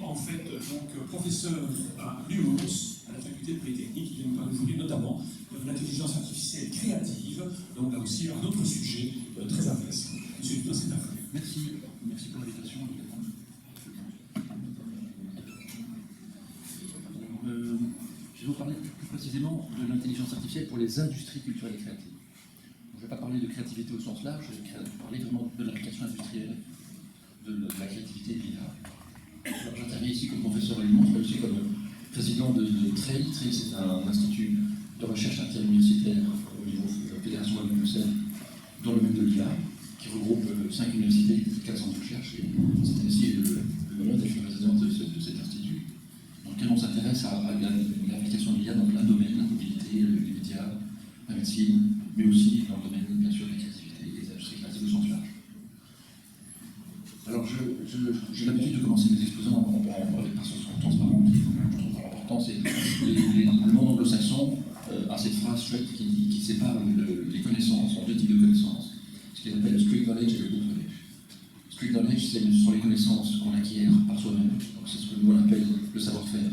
en fait donc professeur à l'UOS, à la faculté de Polytechnique, qui vient nous parler aujourd'hui notamment de l'intelligence artificielle créative, donc là aussi un autre sujet très intéressant. Monsieur Duto, c'est à vous. Merci pour l'invitation. Je vais vous parler plus précisément de l'intelligence artificielle pour les industries culturelles et créatives. Je ne vais pas parler de créativité au sens large, je vais parler vraiment de l'application industrielle, de la créativité et de l'IA. Alors j'interviens ici comme professeur à Lyon, mais aussi comme président de TREI. TREI, c'est un institut de recherche interuniversitaire au niveau de la Fédération Wallonie-Bruxelles dans le domaine de l'IA, qui regroupe 5 universités et 4 centres de recherche. Et c'est aussi le moment d'être le président de cet institut, dans lequel on s'intéresse à l'application de l'IA dans plein de domaines, la mobilité, les médias, la médecine, mais aussi dans le domaine, bien sûr, de la créativité et des industries créatives au sens large. Alors, j'ai l'habitude de commencer mes exposants avec un sens transparent qui je trouve important, c'est le monde anglo-saxon a cette phrase chouette qui sépare les connaissances en deux types de connaissances, ce qu'ils appellent le street knowledge et le book knowledge. Street knowledge, ce sont les connaissances qu'on acquiert par soi-même, donc c'est ce que nous on appelle le savoir-faire.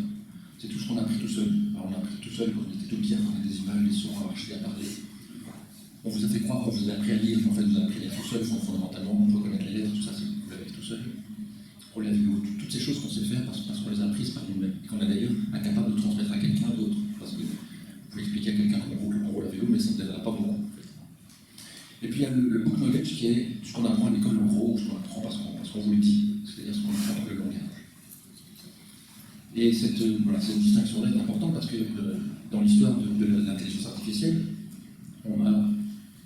C'est tout ce qu'on a appris tout seul. Alors, on a appris tout seul quand on était tout petit à faire des images, des sons, à marcher, à parler. On vous a fait croire qu'on vous a appris à lire, en fait, vous avez appris à lire tout seul, fondamentalement, on peut connaître les lettres, tout ça, vous l'avez tout seul. On l'a vu, toutes ces choses qu'on sait faire parce qu'on les a apprises par nous-mêmes, et qu'on est d'ailleurs incapable de transmettre à quelqu'un d'autre. Parce que vous pouvez expliquer à quelqu'un comment on roule à vélo, mais ça ne l'aidera pas beaucoup. En fait. Et puis il y a le book knowledge qui est ce qu'on apprend à l'école en gros, ou ce qu'on apprend parce qu'on vous le dit, c'est-à-dire ce qu'on apprend par le langage. Et cette distinction-là est importante parce que dans l'histoire de l'intelligence artificielle, on a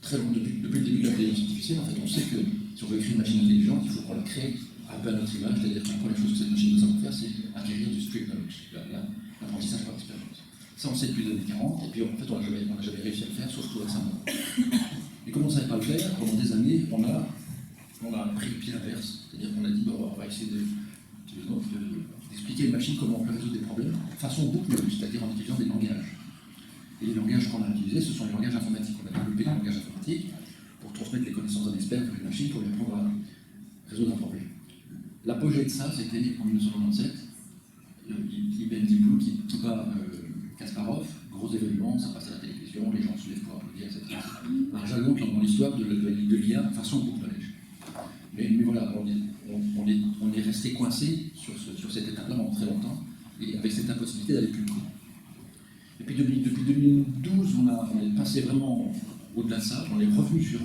depuis le début de l'intelligence artificielle, en fait, on sait que si on veut créer une machine intelligente, il faut qu'on la crée un peu à notre image, c'est-à-dire que la première chose que cette machine doit savoir faire, c'est acquérir du street knowledge, l'apprentissage par expérience. Ça, on sait depuis les années 40, et puis en fait, on n'a jamais réussi à le faire, sauf tout récemment. Et comme on ne savait pas le faire, pendant des années, on a pris le pied inverse, c'est-à-dire qu'on a dit, bon, on va essayer d'expliquer à une machine comment on peut résoudre des problèmes façon book knowledge, c'est-à-dire en utilisant des langages. Et les langages qu'on a utilisés, ce sont les langages informatiques. On a développé des langages informatiques pour transmettre les connaissances d'un expert vers une machine pour lui apprendre à résoudre un problème. L'apogée de ça, c'était en 1997, IBM Deep Blue qui bat Kasparov, gros événement, ça passe à la télévision, les gens se lèvent pour applaudir, etc. Un jalon dans l'histoire de l'IA façon book knowledge. Mais voilà, on est resté coincé sur cette étape-là pendant très longtemps, et avec cette impossibilité d'aller plus loin. Et puis depuis 2012, on est passé vraiment au-delà de ça, on est revenu sur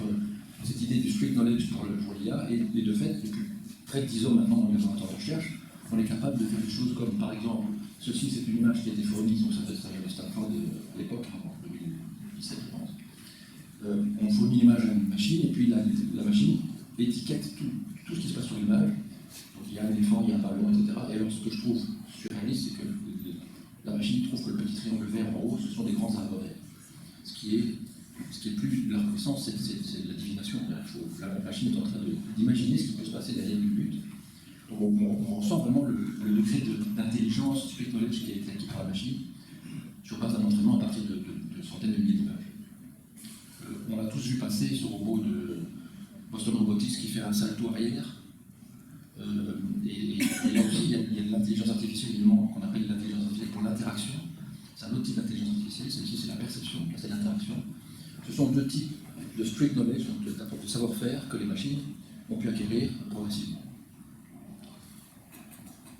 cette idée du street knowledge pour l'IA, et de fait, depuis près de 10 ans maintenant dans les laboratoires de recherche, on est capable de faire des choses comme, par exemple, ceci c'est une image qui a été fournie, donc ça vient de Stanford à l'époque, en 2017 je pense. On fournit l'image à une machine, et puis la machine étiquette tout ce qui se passe sur l'image. Donc il y a un éléphant, il y a un ballon, etc. Et alors ce que je trouve surréaliste, c'est que la machine trouve que le petit triangle vert en haut, ce sont des grands arbres verts. Ce qui est plus la reconnaissance, c'est la divination. La machine est en train d'imaginer ce qui peut se passer derrière le but. Donc on ressent vraiment le degré d'intelligence, street knowledge qui est acquis par la machine sur base d'un entraînement à partir de centaines de milliers d'images. On a tous vu passer ce robot de Boston Robotics qui fait un salto arrière. Et là aussi, il y a de l'intelligence artificielle, évidemment, qu'on appelle l'intelligence artificielle pour l'interaction. C'est un autre type d'intelligence artificielle, celle-ci c'est la perception, là c'est l'interaction. Ce sont deux types de street knowledge, donc de savoir-faire que les machines ont pu acquérir progressivement.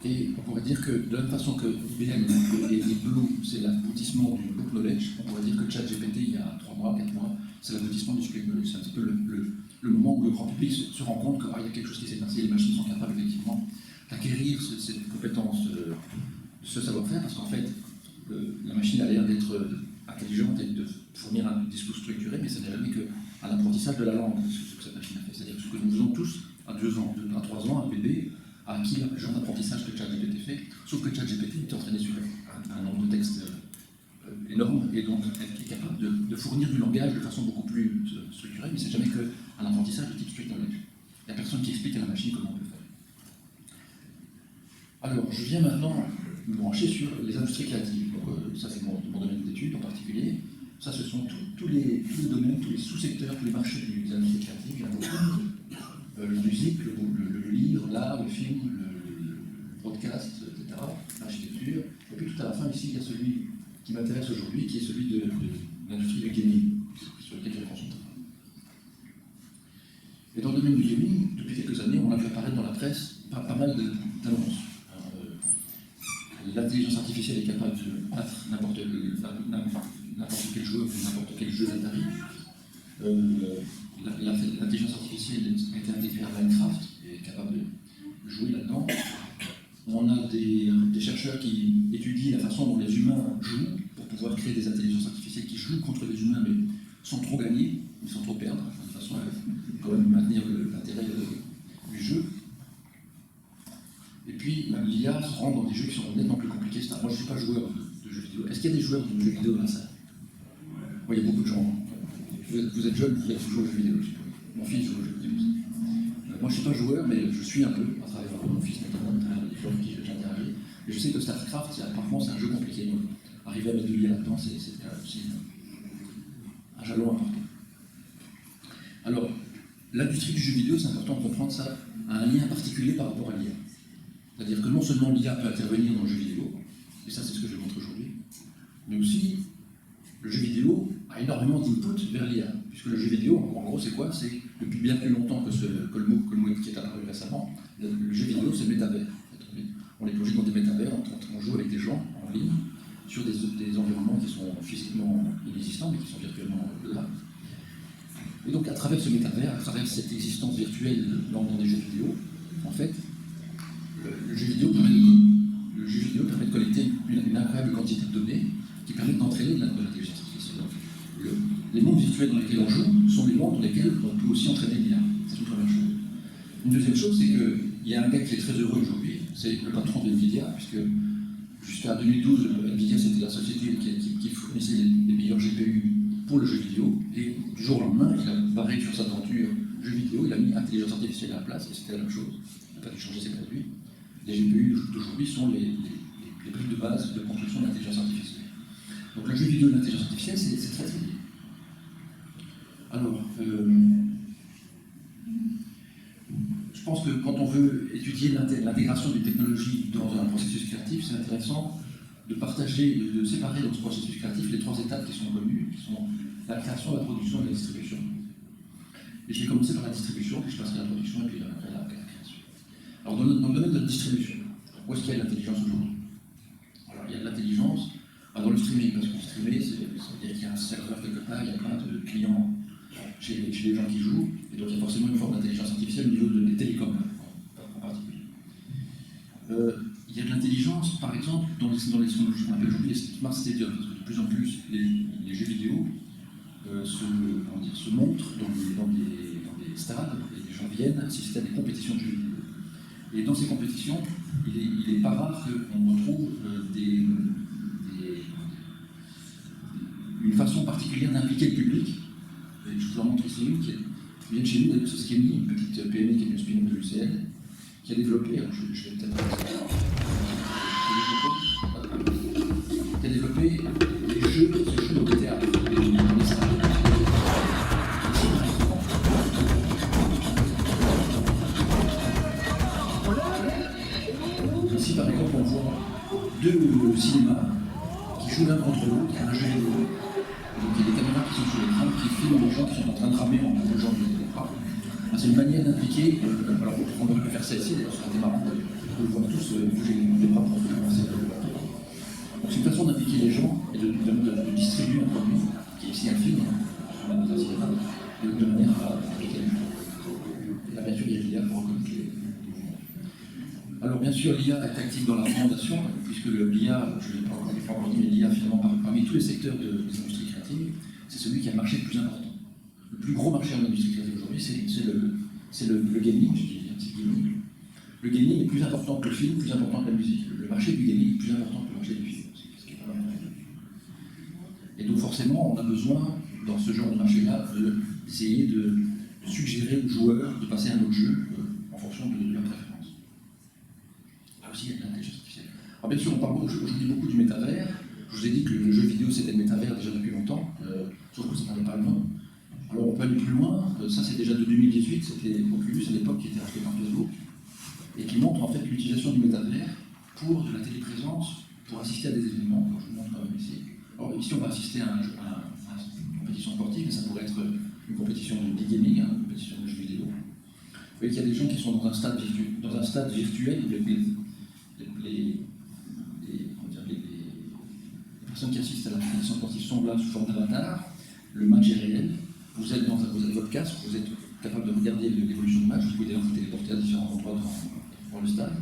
Et on pourrait dire que de la même façon que IBM et Blue, c'est l'aboutissement du book knowledge, on pourrait dire que ChatGPT, il y a 3 mois, 4 mois, c'est l'aboutissement du street knowledge. C'est un petit peu le moment où le grand public se rend compte qu'il y a quelque chose qui s'est passé, les machines sont capables effectivement d'acquérir cette compétence, ce savoir-faire, parce qu'en fait, la machine a l'air d'être intelligente et de fournir un discours structuré, mais ça n'est jamais qu'un apprentissage de la langue, ce que cette machine a fait. C'est-à-dire que ce que nous faisons tous à 2 ans, à 3 ans, un bébé a acquis le genre d'apprentissage que ChatGPT fait, sauf que ChatGPT est entraîné sur un nombre de textes énorme, et donc est capable de fournir du langage de façon beaucoup plus structurée, mais c'est jamais qu'un apprentissage de type street knowledge. Il n'y a personne qui explique à la machine comment on peut faire. Alors, je viens maintenant me brancher sur les industries créatives. Donc, ça, c'est mon domaine d'études en particulier. Ça, ce sont tous les domaines, tous les sous-secteurs, tous les marchés des industries créatives. Il y en a beaucoup. La musique, le livre, l'art, le film, le broadcast, etc., architecture. Et puis tout à la fin, ici, il y a celui qui m'intéresse aujourd'hui, qui est celui de l'industrie du gaming, sur lequel je me concentre. Et dans le domaine du gaming, depuis quelques années, on a vu apparaître dans la presse pas mal d'annonces. L'intelligence artificielle est capable de battre n'importe quel joueur ou n'importe quel jeu d'Atari. L'intelligence artificielle a été intégrée à Minecraft et est capable de jouer là-dedans. On a des chercheurs qui étudient la façon dont les humains jouent pour pouvoir créer des intelligences artificielles qui jouent contre les humains mais sans trop gagner, mais sans trop perdre, de façon à quand même maintenir l'intérêt du jeu. Et puis l'IA se rend dans des jeux qui sont nettement plus compliqués. Moi je ne suis pas joueur de jeux vidéo. Est-ce qu'il y a des joueurs de jeux vidéo dans la salle? Oui, il y a beaucoup de gens. Vous êtes jeune, vous êtes joueur aux jeux vidéo. Mon fils joue aux jeux vidéo aussi. Moi je ne suis pas joueur, mais je suis un peu, à travers mon fils notamment, à travers les gens avec qui j'interagis. Et je sais que StarCraft, parfois c'est un jeu compliqué. Donc arriver à mettre de l'IA là-dedans, c'est aussi un jalon important. Alors, l'industrie du jeu vidéo, c'est important de comprendre ça, a un lien particulier par rapport à l'IA. C'est-à-dire que non seulement l'IA peut intervenir dans le jeu vidéo, et ça c'est ce que je vais montrer aujourd'hui, mais aussi le jeu vidéo a énormément d'input vers l'IA. Puisque le jeu vidéo, en gros, c'est quoi? C'est depuis bien plus longtemps que le mot qui est apparu récemment, le jeu vidéo c'est le métavers. On est plongé dans des métavers, on joue avec des gens en ligne sur des environnements qui sont physiquement inexistants mais qui sont virtuellement là. Et donc à travers ce métavers, à travers cette existence virtuelle dans des jeux vidéo, en fait, le jeu vidéo permet de collecter une incroyable quantité de données qui permettent d'entraîner de l'intelligence artificielle. Les mondes virtuels dans lesquels on joue sont des mondes dans lesquels on peut aussi entraîner l'IA. C'est une première chose. Une deuxième chose, c'est qu'il y a un gars qui est très heureux aujourd'hui, c'est le patron de Nvidia, puisque jusqu'à 2012, Nvidia c'était la société qui fournissait les meilleurs GPU pour le jeu vidéo, et du jour au lendemain, il a barré sur sa aventure jeu vidéo, il a mis intelligence artificielle à la place, et c'était la même chose. Il n'a pas dû changer ses produits. Les GPU d'aujourd'hui sont les briques de base de construction de l'intelligence artificielle. Donc le jeu vidéo et l'intelligence artificielle, c'est très très lié. Alors, je pense que quand on veut étudier l'intégration des technologies dans un processus créatif, c'est intéressant de partager, de séparer dans ce processus créatif les trois étapes qui sont connues, qui sont la création, la production et la distribution. Et je vais commencer par la distribution, puis je passerai à la production et puis après la création. Alors dans le domaine de la distribution, où est-ce qu'il y a de l'intelligence aujourd'hui? Alors il y a de l'intelligence dans le streaming, parce que streamer, c'est-à-dire qu'il y a un serveur quelque part, il y a plein de clients chez les gens qui jouent, et donc il y a forcément une forme d'intelligence artificielle au niveau des télécoms, en particulier. Il y a de l'intelligence, par exemple, dans ce qu'on appelle aujourd'hui les smart stadiums, parce que de plus en plus, les jeux vidéo se montrent dans des stades, et les gens viennent assister à des compétitions de jeux vidéo. Et dans ces compétitions, il n'est pas rare qu'on retrouve une façon particulière d'impliquer le public. Et je vous en montre ici une qui vient de chez nous, c'est Skemny, une petite PME qui est une spin-off de l'UCL, qui a développé, alors je vais peut-être qui a développé des jeux de théâtre. Ici par exemple on voit deux cinémas qui jouent l'un contre l'autre, il y a un jeu vidéo. Donc il y a des caméras qui sont sur l'écran qui filment les gens qui sont en train de ramer en bougeant de l'écran. C'est une manière d'impliquer, alors on peut faire ça ici, d'ailleurs ça aurait été marrant, on le voit tous, j'ai des bras pour commencer le bateau. Donc c'est une façon d'impliquer les gens et de distribuer un produit, qui est ici un film, de manière à impliquer les gens. Et là bien sûr il y a l'IA pour reconnaître les mouvements. Alors bien sûr l'IA est active dans la recommandation, puisque l'IA, je ne l'ai pas encore dit, mais l'IA finalement parmi tous les secteurs de l'industrie créative, c'est celui qui a le marché le plus important. Le plus gros marché en industrie créative aujourd'hui, c'est le gaming, je dis c'est gaming. Le gaming est plus important que le film, plus important que la musique. Le marché du gaming est plus important que le marché du film. Ce qui est pas mal. Et donc forcément, on a besoin, dans ce genre de marché-là, d'essayer de suggérer aux joueurs de passer à un autre jeu en fonction de leur préférence. Là aussi, il y a de l'intelligence artificielle. Alors bien sûr, on parle aujourd'hui beaucoup du métavers. Je vous ai dit que le jeu vidéo, c'était le métavers déjà depuis longtemps, sauf que ça n'avait pas le nom. Alors on peut aller plus loin, ça c'est déjà de 2018, c'était Oculus à l'époque qui était acheté par Facebook. et qui montre en fait l'utilisation du métavers pour de la téléprésence, pour assister à des événements. Alors, je vous montre quand même ici. Alors ici, on va assister à une compétition sportive, mais ça pourrait être une compétition de gaming, une compétition de jeux vidéo. Vous voyez qu'il y a des gens qui sont dans un stade virtuel où les personnes qui assistent à la compétition sportive sont là sous forme d'avatar. Le match est réel. Vous avez votre casque, vous êtes capable de regarder l'évolution du match. Vous pouvez d'ailleurs vous téléporter à différents endroits dans le stade.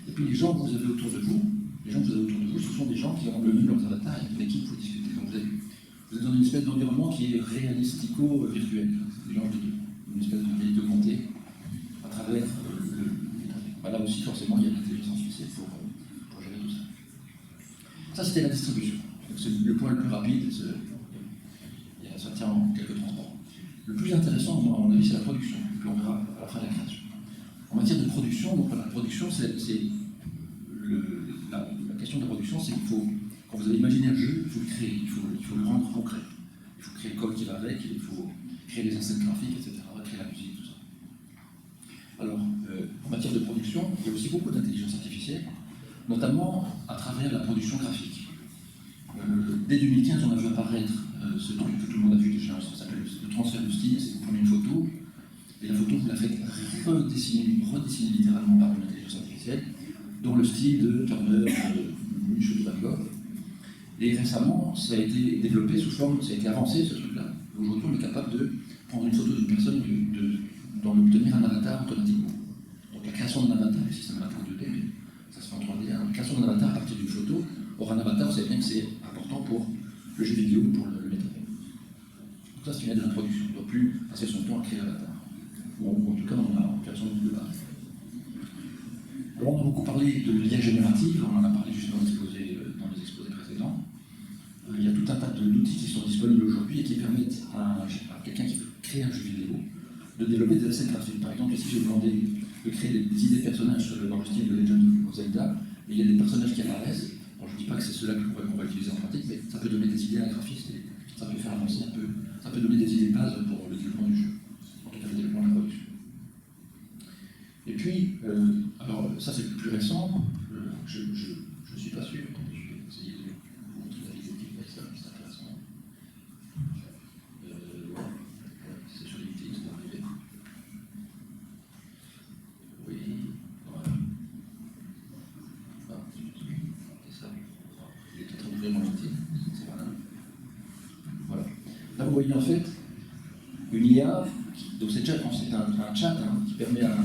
Et puis les gens que vous avez autour de vous, ce sont des gens qui ont remis leurs avatars et une équipe pour discuter. Donc vous êtes dans une espèce d'environnement qui est réalistico-virtuel. C'est des gens une espèce de réalité augmentée à travers là aussi, forcément, il y a l'intelligence artificielle pour gérer tout ça. Ça, c'était la distribution. C'est le point le plus rapide. Ça tient en quelques transports. Le plus intéressant, à mon avis, c'est la production. Et puis on verra à la fin de la création. En matière de production, donc la production, la question de la production, c'est qu'il faut, quand vous avez imaginé un jeu, il faut le créer, il faut le rendre concret. Il faut créer le code qui va avec, il faut créer les assets graphiques, etc., créer la musique, tout ça. Alors, en matière de production, il y a aussi beaucoup d'intelligence artificielle, notamment à travers la production graphique. Dès 2015, on a vu apparaître ce truc que tout le monde a vu déjà, ça s'appelle le transfert de style, c'est que vous prenez une photo, et la photo, vous la faites redessiner littéralement par une intelligence artificielle, dans le style de Turner, de Munch, de Van Gogh. Et récemment, ça a été développé sous forme, ça a été avancé ce truc-là. Aujourd'hui, on est capable de prendre une photo d'une personne, d'en obtenir un avatar automatiquement. Donc la création d'un avatar, ici c'est un avatar 2D, mais ça se fait en 3D, la création d'un avatar à partir d'une photo. Or, un avatar, vous savez bien que c'est important pour le jeu vidéo ou pour le métavers. Donc ça, c'est une aide à la production. On ne doit plus passer son temps à créer l'avatar. Ou en tout cas, on a en création de base. Alors, on a beaucoup parlé de l'IA générative, on en a parlé juste dans les exposés précédents. Il y a tout un tas d'outils qui sont disponibles aujourd'hui et qui permettent à quelqu'un qui veut créer un jeu vidéo de développer des assets graphiques. Par exemple, ici, j'ai demandé de créer des idées de personnages dans le style de Legend of Zelda, et il y a des personnages qui apparaissent. Alors, je ne dis pas que c'est ceux-là qu'on va utiliser en pratique, mais ça peut donner des idées à un graphiste et ça peut faire avancer un peu, ça peut donner des idées de base pour le développement du jeu, en tout cas le développement de la production. Et puis, alors ça c'est le plus récent, je ne suis pas sûr, attendez, je vais essayer de vous montrer la vidéo qui fait ça, c'est intéressant. C'est sur LinkedIn, c'est arrivé. Oui, voilà. Ah, c'est ça. Il est en train d'ouvrir mon LinkedIn, c'est pas mal. Voilà. Là vous voyez en fait une IA, donc c'est un chat qui permet à un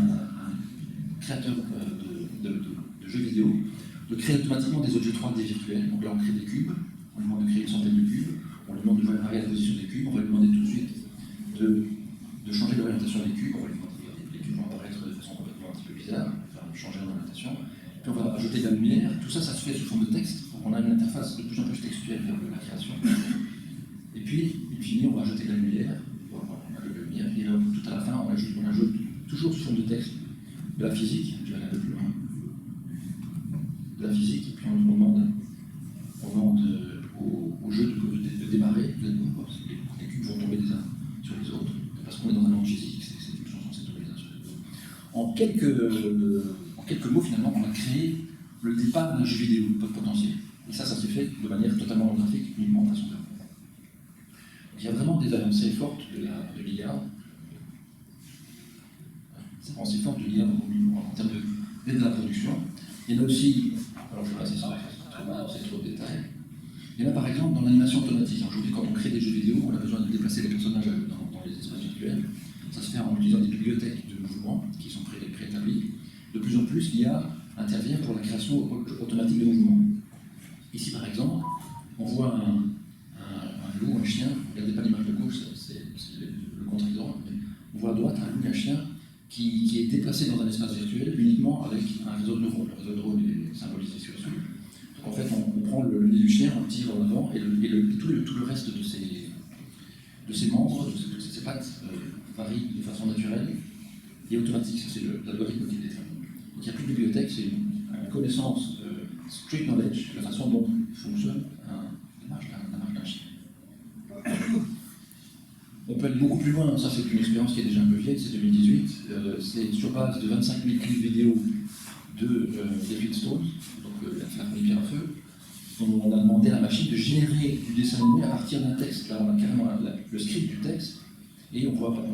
créateur de jeux vidéo de créer automatiquement des objets 3D virtuels. Donc là on crée des cubes, on lui demande de créer une centaine de cubes, on lui demande de varier la position des cubes, on va lui demander tout de suite de changer l'orientation des cubes, on va lui demander, les cubes vont apparaître de façon complètement un petit peu bizarre, on va changer l'orientation, puis on va ajouter de la lumière, tout ça, ça se fait sous forme de texte, donc on a une interface de plus en plus textuelle vers la création. Et puis, in fine, on va ajouter de la lumière, voilà, on ajoute de la lumière, et tout à la fin, on ajoute toujours sous forme de texte de la physique, je vais aller un peu plus loin, de la physique, et puis on demande au jeu de démarrer, les cubes vont tomber les uns sur les autres, parce qu'on est dans un monde physique, c'est une chose censée tomber les uns sur les autres. En quelques mots, finalement, on a créé le départ d'un jeu vidéo potentiel. Et ça s'est fait de manière totalement graphique, uniquement de façon graphique. Il y a vraiment des avancées fortes de l'IA. Des avancées fortes de l'IA en termes d'aide à la production. Il y en a aussi, alors je vais passer ça, c'est trop de détails. Il y en a par exemple dans l'animation automatique. Aujourd'hui, quand on crée des jeux vidéo, on a besoin de déplacer les personnages dans les espaces virtuels. Ça se fait en utilisant des bibliothèques de mouvements qui sont préétablies. De plus en plus, l'IA intervient pour la création automatique de mouvements. Ici, par exemple, on voit un loup, un chien. Regardez pas l'image de gauche, c'est le contre-exemple. On voit à droite un loup et un chien qui est déplacé dans un espace virtuel uniquement avec un réseau de neurones. Le réseau de neurones est symbolisé sur-dessus. Donc en fait, on prend le nez du chien, on le tire en avant, et tout le reste de ses membres, de ses pattes, varie de façon naturelle et automatique. Ça, c'est l'algorithme qui détermine. Donc il n'y a plus de bibliothèque, c'est une connaissance street knowledge, la façon dont fonctionne la marche d'un chien. On peut aller beaucoup plus loin, ça c'est une expérience qui est déjà un peu vieille, c'est 2018. C'est sur base de 25 000 clips vidéo de David Stone, donc la famille Pierre à Feu. On a demandé à la machine de générer du dessin animé à partir d'un texte. Là, on a carrément le script du texte, et on voit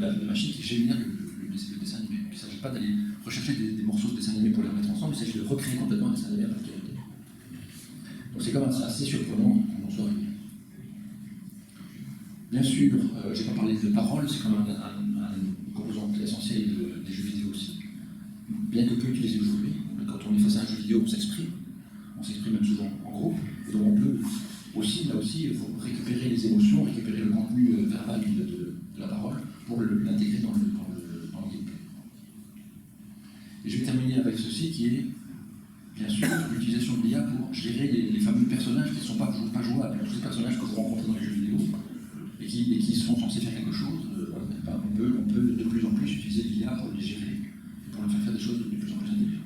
la machine qui génère le dessin animé. Il ne s'agit pas d'aller rechercher des morceaux de dessin animé pour les remettre ensemble, il s'agit de recréer complètement un dessin animé à partir de. Donc c'est quand même assez surprenant qu'on en soit arrivé. Bien sûr, je n'ai pas parlé de parole, c'est quand même une composante essentielle des jeux vidéo aussi. Bien que peu utilisé aujourd'hui, quand on est face à un jeu vidéo, on s'exprime même souvent en groupe, et donc on peut aussi, là aussi, récupérer les émotions, récupérer le contenu verbal de la parole pour l'intégrer dans le gameplay. Et je vais terminer avec ceci qui est, bien sûr, l'utilisation de l'IA pour gérer les fameux personnages qui ne sont pas jouables, tous ces personnages que vous rencontrez dans les jeux vidéo et qui sont censés faire quelque chose. On peut de plus en plus utiliser l'IA pour les gérer et pour leur faire des choses de plus en plus intelligentes.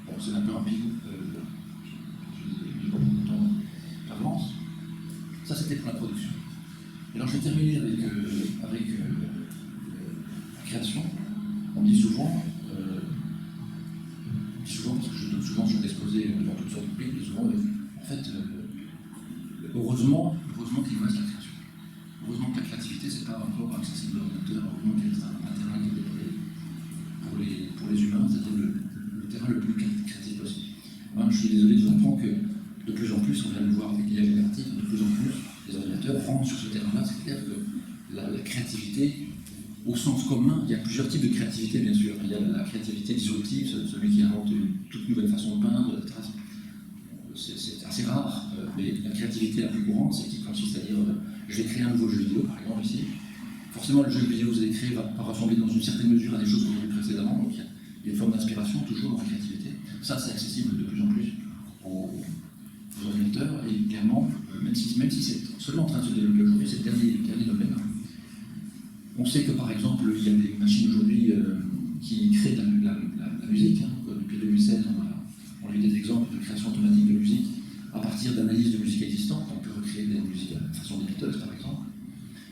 Bon, c'est un peu rapide, je n'ai pas beaucoup de temps d'avance. Ça, c'était pour la production. Et alors, je vais terminer avec la création. On dit souvent, parce que je doute souvent sur l'exposé devant toutes sortes de publics, mais souvent, en fait, heureusement qu'il reste la création. Heureusement que la créativité, c'est pas encore accessible à l'ordinateur, heureusement qu'il y a un terrain qui est développé pour les humains, c'était le terrain le plus créatif possible. Moi, je suis désolé de vous apprendre que de plus en plus, on vient de le voir avec l'IA générative, de plus en plus, les ordinateurs rentrent sur ce terrain-là. C'est clair que la créativité, au sens commun, il y a plusieurs types de créativité, bien sûr. Il y a la créativité disruptive, celui qui invente une toute nouvelle façon de peindre, etc. C'est assez rare, mais la créativité la plus courante, c'est qui consiste à dire je vais créer un nouveau jeu vidéo, par exemple, ici. Forcément, le jeu vidéo que vous allez créer va ressembler dans une certaine mesure à des choses que vous avez vues précédemment, donc il y a une forme d'inspiration toujours dans la créativité. Ça, c'est accessible de plus en plus aux ordinateurs, et clairement, même si c'est seulement en train de se développer aujourd'hui, c'est le dernier domaine. On sait que par exemple, il y a des machines aujourd'hui qui créent de la musique. Depuis 2016, on a eu des exemples de création automatique de musique à partir d'analyses de musique existantes. On peut recréer des musiques à la façon des Beatles, par exemple.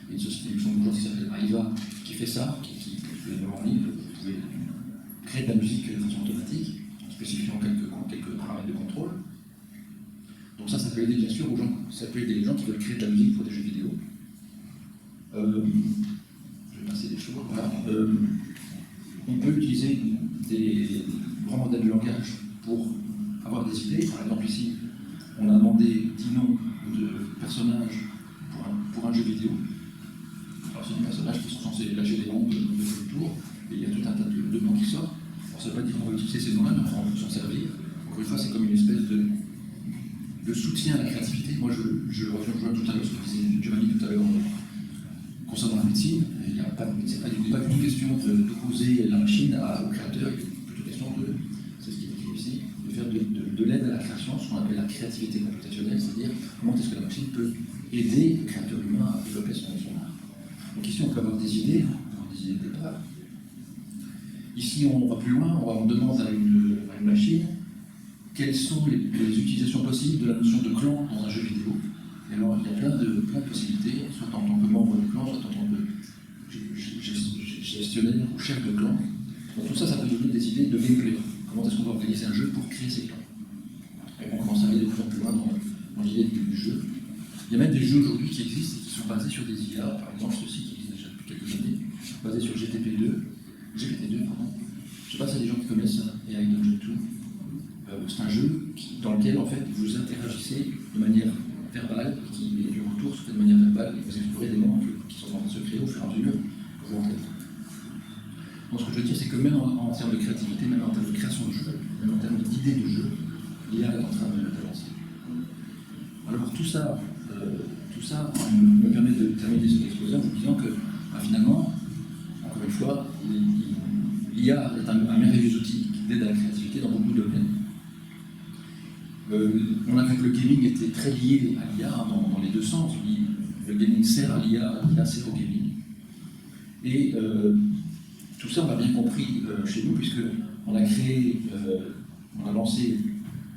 Il y a une société luxembourgeoise qui s'appelle Aiva qui fait ça, qui est vraiment libre. Vous pouvez créer de la musique de façon automatique, en spécifiant quelques paramètres de contrôle. Donc ça peut aider bien sûr aux gens, ça peut aider les gens qui veulent créer de la musique pour des jeux vidéo. Je vais passer des choses. Voilà. On peut utiliser des grands modèles de langage pour avoir des idées. Par exemple ici, on a demandé 10 noms de personnages pour un jeu vidéo. Alors c'est des personnages qui sont censés lâcher des bombes de tout le tour, et il y a tout un tas de noms qui sortent. Alors ça ne veut pas dire qu'on va utiliser ces noms-là, mais on peut s'en servir. Encore une fois, c'est comme une espèce de soutien à la créativité. Moi, je rejoins tout à l'heure ce que disait Giovanni tout à l'heure concernant la médecine. Il n'est pas du tout question d'opposer la machine au créateur, il est plutôt question c'est ce qui est écrit ici, de faire de l'aide à la création, ce qu'on appelle la créativité computationnelle, c'est-à-dire comment est-ce que la machine peut aider le créateur humain à développer son art. Donc ici, on peut avoir des idées de départ. Ici, on va plus loin, on demande à une machine quelles sont les utilisations possibles de la notion de clan dans un jeu vidéo. Et alors, il y a plein de possibilités, soit en tant que membre du clan, soit en tant que gestionnaire ou chef de clan. Donc tout ça, ça peut donner des idées de gameplay. Comment est-ce qu'on va organiser un jeu pour créer ces clans? Et on commence à aller de plus en plus loin dans l'idée du jeu. Il y a même des jeux aujourd'hui qui existent et qui sont basés sur des IA, par exemple ceux-ci qui existent déjà depuis quelques années, basés sur GPT-2, pardon. Je ne sais pas s'il y a des gens qui connaissent AI Dungeon 2. C'est un jeu dans lequel en fait vous interagissez de manière verbale, et du retour se fait de manière verbale, et vous explorez des mondes qui sont en train de se créer au fur et à mesure que vous rentrez. Donc ce que je veux dire, c'est que même en termes de créativité, même en termes de création de jeu, même en termes d'idées de jeu, l'IA est en train d'avancer. Alors tout ça me permet de terminer cet exposé en vous disant que finalement, encore une fois, l'IA est un merveilleux outil d'aide à la créativité dans beaucoup de domaines. On a vu que le gaming était très lié à l'IA dans les deux sens. Le gaming sert à l'IA, l'IA sert au gaming. Et tout ça, on l'a bien compris chez nous, puisqu'on a créé, on a lancé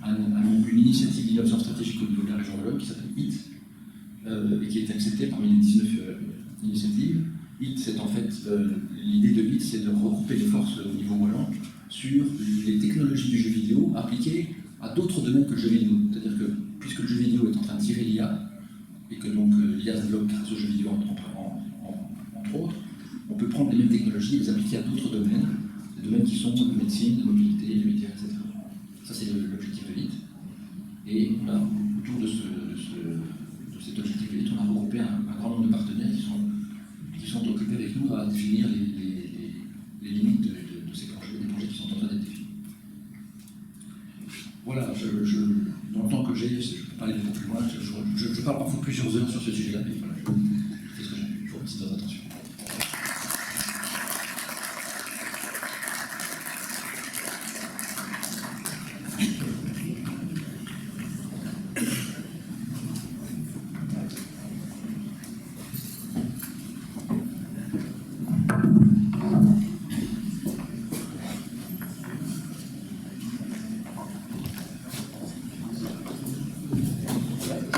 une initiative d'innovation stratégique au niveau de la région Wallonne qui s'appelle HIT, et qui est acceptée parmi les 19 initiatives. HIT, c'est en fait, l'idée de HIT, c'est de regrouper les forces au niveau wallon sur les technologies du jeu vidéo appliquées à d'autres domaines que le jeu vidéo. C'est-à-dire que, puisque le jeu vidéo est en train de tirer l'IA, et que donc l'IA se développe grâce au jeu vidéo entre autres, on peut prendre les mêmes technologies et les appliquer à d'autres domaines, des domaines qui sont de médecine, de mobilité, les médias, etc. Ça, c'est l'objectif de VIT. Et on a, autour de cet objectif de VIT, on a regroupé un grand nombre de partenaires qui sont occupés avec nous à définir les limites de ces projets, des projets qui sont en train d'être définis. Voilà, dans le temps que j'ai, je peux parler beaucoup plus loin, je parle parfois plusieurs heures sur ce sujet-là, mais voilà, je fais ce que j'ai. Je vous remercie de votre attention.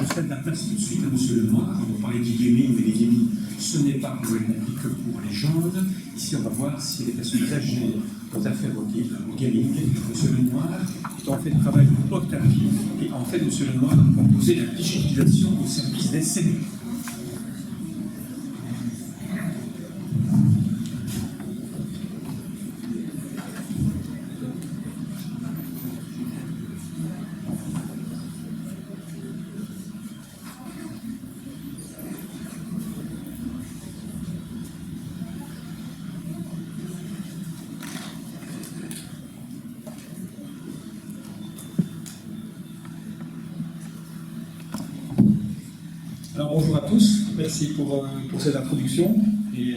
Je cède la place tout de suite à M. Lenoir. On parlait du gaming, mais les gaming, ce n'est pas, vous l'avez compris, que pour les jeunes. Ici, on va voir si les personnes âgées ont affaire au gaming. M. Lenoir est en fait travail pour Octavie. Et en fait, M. Lenoir a proposé la digitalisation au service des seniors. Alors bonjour à tous, merci pour cette introduction. Et,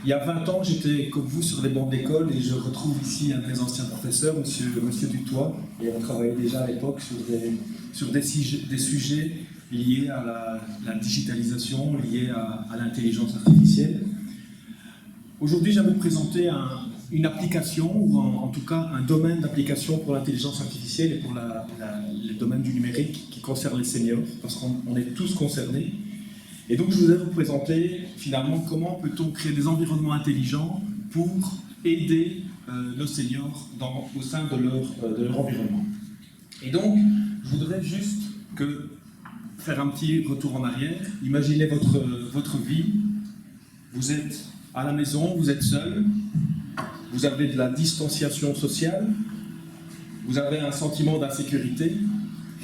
il y a 20 ans, j'étais comme vous sur les bancs d'école et je retrouve ici un de mes anciens professeurs, monsieur Dutoit, et on travaillait déjà à l'époque sur des sujets liés à la digitalisation, liés à l'intelligence artificielle. Aujourd'hui, je vais vous présenter une application, ou en tout cas un domaine d'application pour l'intelligence artificielle et pour le domaine du numérique qui concerne les seniors, parce qu'on est tous concernés. Et donc je voudrais vous présenter finalement comment peut-on créer des environnements intelligents pour aider nos seniors au sein de leur environnement. Et donc, je voudrais juste faire un petit retour en arrière. Imaginez votre vie, vous êtes à la maison, vous êtes seul, vous avez de la distanciation sociale, vous avez un sentiment d'insécurité.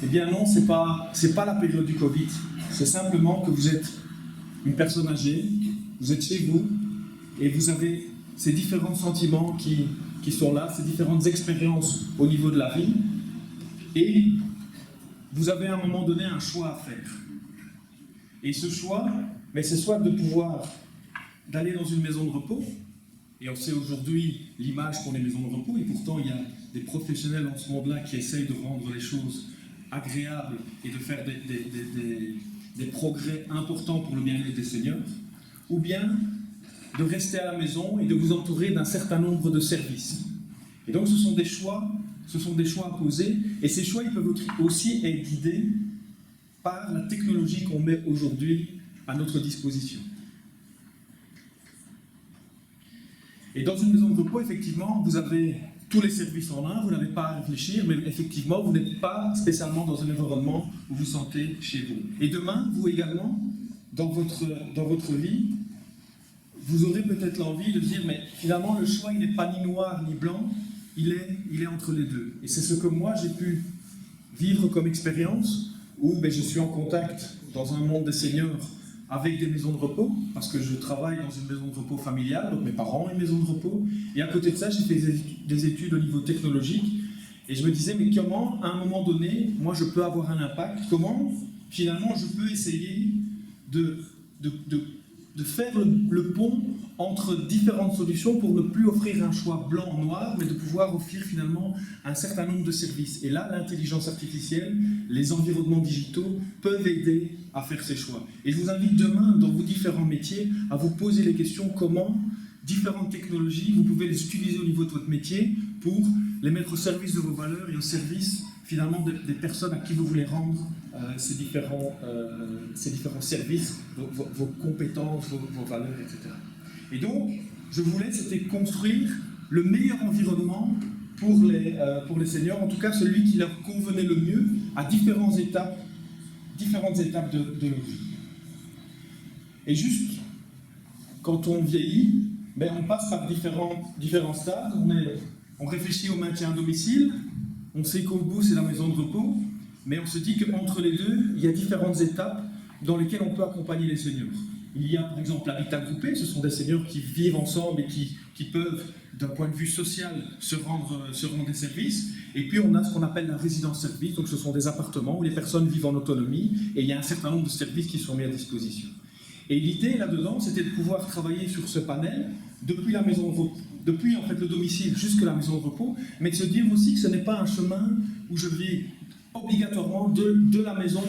Eh bien non, c'est pas la période du Covid. C'est simplement que vous êtes une personne âgée, vous êtes chez vous, et vous avez ces différents sentiments qui sont là, ces différentes expériences au niveau de la vie, et vous avez à un moment donné un choix à faire. Et ce choix, c'est soit de pouvoir d'aller dans une maison de repos, et on sait aujourd'hui l'image qu'ont les maisons de repos, et pourtant il y a des professionnels en ce monde-là qui essayent de rendre les choses agréables et de faire des progrès importants pour le bien-être des seniors, ou bien de rester à la maison et de vous entourer d'un certain nombre de services. Et donc ce sont des choix à poser, et ces choix ils peuvent aussi être guidés par la technologie qu'on met aujourd'hui à notre disposition. Et dans une maison de repos, effectivement, vous avez tous les services en un, vous n'avez pas à réfléchir, mais effectivement, vous n'êtes pas spécialement dans un environnement où vous vous sentez chez vous. Et demain, vous également, dans votre vie, vous aurez peut-être l'envie de dire, mais finalement, le choix, il n'est pas ni noir ni blanc, il est entre les deux. Et c'est ce que moi, j'ai pu vivre comme expérience, où je suis en contact dans un monde des seniors avec des maisons de repos, parce que je travaille dans une maison de repos familiale, donc mes parents ont une maison de repos, et à côté de ça, j'ai fait des études au niveau technologique, et je me disais, mais comment, à un moment donné, moi je peux avoir un impact, comment, finalement, je peux essayer de faire le pont entre différentes solutions pour ne plus offrir un choix blanc-noir, mais de pouvoir offrir finalement un certain nombre de services. Et là, l'intelligence artificielle, les environnements digitaux peuvent aider à faire ces choix. Et je vous invite demain, dans vos différents métiers, à vous poser les questions comment différentes technologies, vous pouvez les utiliser au niveau de votre métier pour les mettre au service de vos valeurs et au service finalement des personnes à qui vous voulez rendre ces différents services, vos compétences, vos valeurs, etc. Et donc, je voulais, c'était construire le meilleur environnement pour les seniors, en tout cas celui qui leur convenait le mieux à différentes étapes de leur vie. Et juste, quand on vieillit, ben on passe par différents stades. On réfléchit au maintien à domicile, on sait qu'au bout c'est la maison de repos, mais on se dit qu'entre les deux, il y a différentes étapes dans lesquelles on peut accompagner les seniors. Il y a par exemple l'habitat groupé, ce sont des seniors qui vivent ensemble et qui peuvent, d'un point de vue social, se rendre des services. Et puis on a ce qu'on appelle la résidence-service, donc ce sont des appartements où les personnes vivent en autonomie et il y a un certain nombre de services qui sont mis à disposition. Et l'idée là-dedans, c'était de pouvoir travailler sur ce panel depuis la maison de repos, depuis en fait le domicile jusqu'à la maison de repos, mais de se dire aussi que ce n'est pas un chemin où je vais obligatoirement de la maison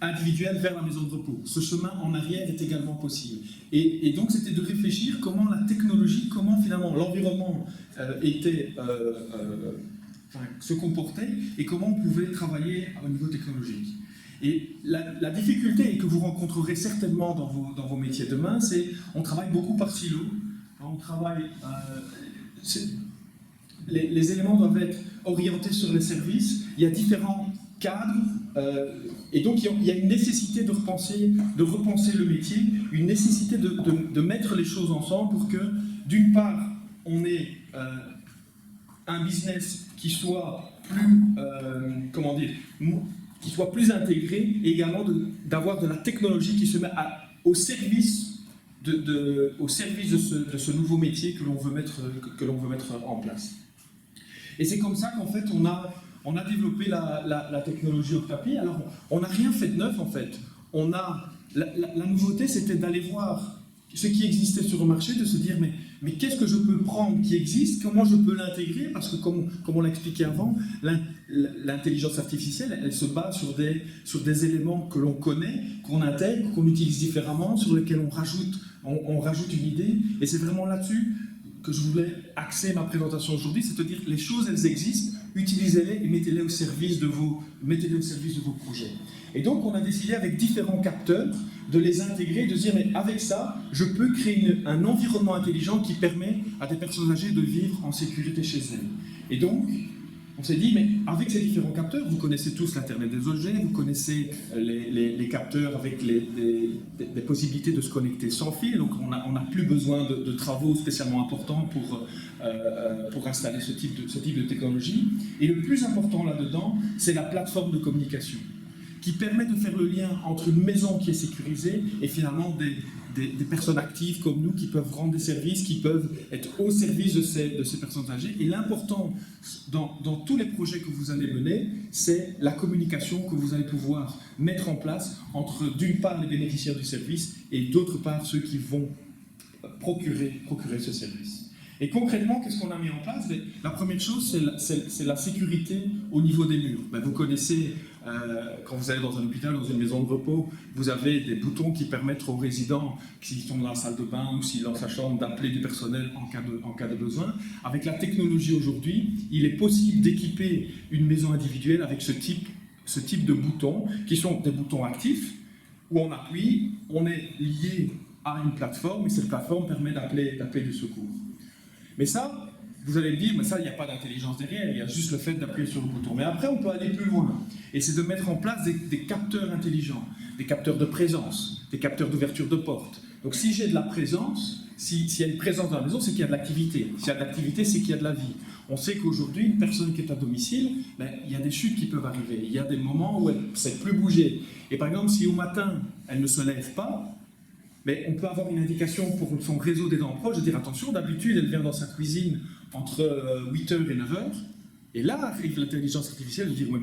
individuelle vers la maison de repos. Ce chemin en arrière est également possible. Et donc c'était de réfléchir comment la technologie, comment finalement l'environnement se comportait et comment on pouvait travailler au niveau technologique. Et la difficulté que vous rencontrerez certainement dans vos métiers demain, c'est on travaille beaucoup par silo. On travaille, les éléments doivent être orientés sur les services. Il y a différents cadres, et donc il y a une nécessité de repenser le métier, une nécessité de mettre les choses ensemble pour que, d'une part, on ait un business qui soit plus, qui soit plus intégré, et également d'avoir de la technologie qui se met au service de ce nouveau métier que l'on veut mettre en place. Et c'est comme ça qu'en fait on a développé la technologie Octapie. Alors on n'a rien fait de neuf en fait. La nouveauté, c'était d'aller voir ce qui existait sur le marché, de se dire mais qu'est-ce que je peux prendre qui existe, comment je peux l'intégrer, parce que comme on l'a expliqué avant, l'intelligence artificielle, elle se base sur des éléments que l'on connaît, qu'on intègre, qu'on utilise différemment, sur lesquels on rajoute une idée, et c'est vraiment là-dessus que je voulais axer ma présentation aujourd'hui, c'est de dire les choses, elles existent, utilisez-les et mettez-les au service de vos projets. Et donc on a décidé avec différents capteurs de les intégrer, de dire mais avec ça, je peux créer un environnement intelligent qui permet à des personnes âgées de vivre en sécurité chez elles. Et donc on s'est dit, mais avec ces différents capteurs, vous connaissez tous l'Internet des objets, vous connaissez les capteurs avec des possibilités de se connecter sans fil, donc on n'a plus besoin de travaux spécialement importants pour installer ce type de technologie. Et le plus important là-dedans, c'est la plateforme de communication, qui permet de faire le lien entre une maison qui est sécurisée et finalement des personnes actives comme nous qui peuvent rendre des services, qui peuvent être au service de ces personnes âgées. Et l'important dans tous les projets que vous allez mener, c'est la communication que vous allez pouvoir mettre en place entre d'une part les bénéficiaires du service et d'autre part ceux qui vont procurer ce service. Et concrètement, qu'est-ce qu'on a mis en place? La première chose, c'est la sécurité au niveau des murs. Vous connaissez, quand vous allez dans un hôpital, dans une maison de repos, vous avez des boutons qui permettent aux résidents, s'ils sont dans la salle de bain ou s'ils sont dans sa chambre, d'appeler du personnel en cas de besoin. Avec la technologie aujourd'hui, il est possible d'équiper une maison individuelle avec ce type de boutons, qui sont des boutons actifs, où on appuie, on est lié à une plateforme, et cette plateforme permet d'appeler du secours. Mais ça, vous allez me dire, mais ça, il n'y a pas d'intelligence derrière, il y a juste le fait d'appuyer sur le bouton. Mais après, on peut aller plus loin. Et c'est de mettre en place des capteurs intelligents, des capteurs de présence, des capteurs d'ouverture de porte. Donc si j'ai de la présence, s'il y a une présence dans la maison, c'est qu'il y a de l'activité. S'il y a de l'activité, c'est qu'il y a de la vie. On sait qu'aujourd'hui, une personne qui est à domicile, il y a des chutes qui peuvent arriver. Il y a des moments où elle ne sait plus bouger. Et par exemple, si au matin, elle ne se lève pas, mais on peut avoir une indication pour son réseau des dents proches, de dire attention, d'habitude elle vient dans sa cuisine entre 8h et 9h, et là arrive l'intelligence artificielle de dire oui,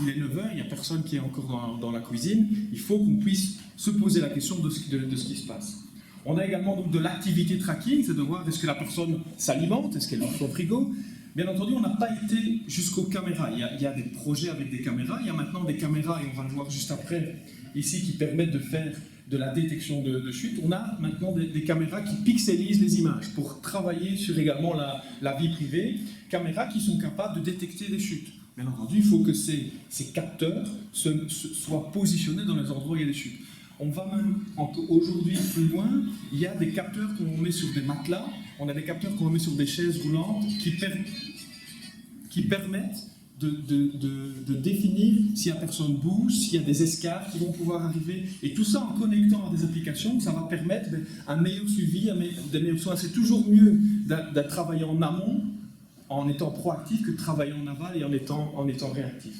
il est 9h, il n'y a personne qui est encore dans la cuisine, il faut qu'on puisse se poser la question de ce qui se passe. On a également donc de l'activité tracking, c'est de voir est-ce que la personne s'alimente, est-ce qu'elle ouvre son frigo. Bien entendu, on n'a pas été jusqu'aux caméras. Il y a des projets avec des caméras, il y a maintenant des caméras, et on va le voir juste après, ici, qui permettent de faire de la détection de chute. On a maintenant des caméras qui pixelisent les images pour travailler sur également la vie privée, caméras qui sont capables de détecter des chutes. Bien entendu, il faut que ces capteurs soient positionnés dans les endroits où il y a des chutes. On va même aujourd'hui plus loin, il y a des capteurs qu'on met sur des matelas on a des capteurs qu'on met sur des chaises roulantes qui permettent de définir si la personne bouge, s'il y a des escarres qui vont pouvoir arriver. Et tout ça en connectant à des applications, ça va permettre un meilleur suivi, des meilleurs soins. C'est toujours mieux de travailler en amont, en étant proactif, que de travailler en aval et en étant réactif.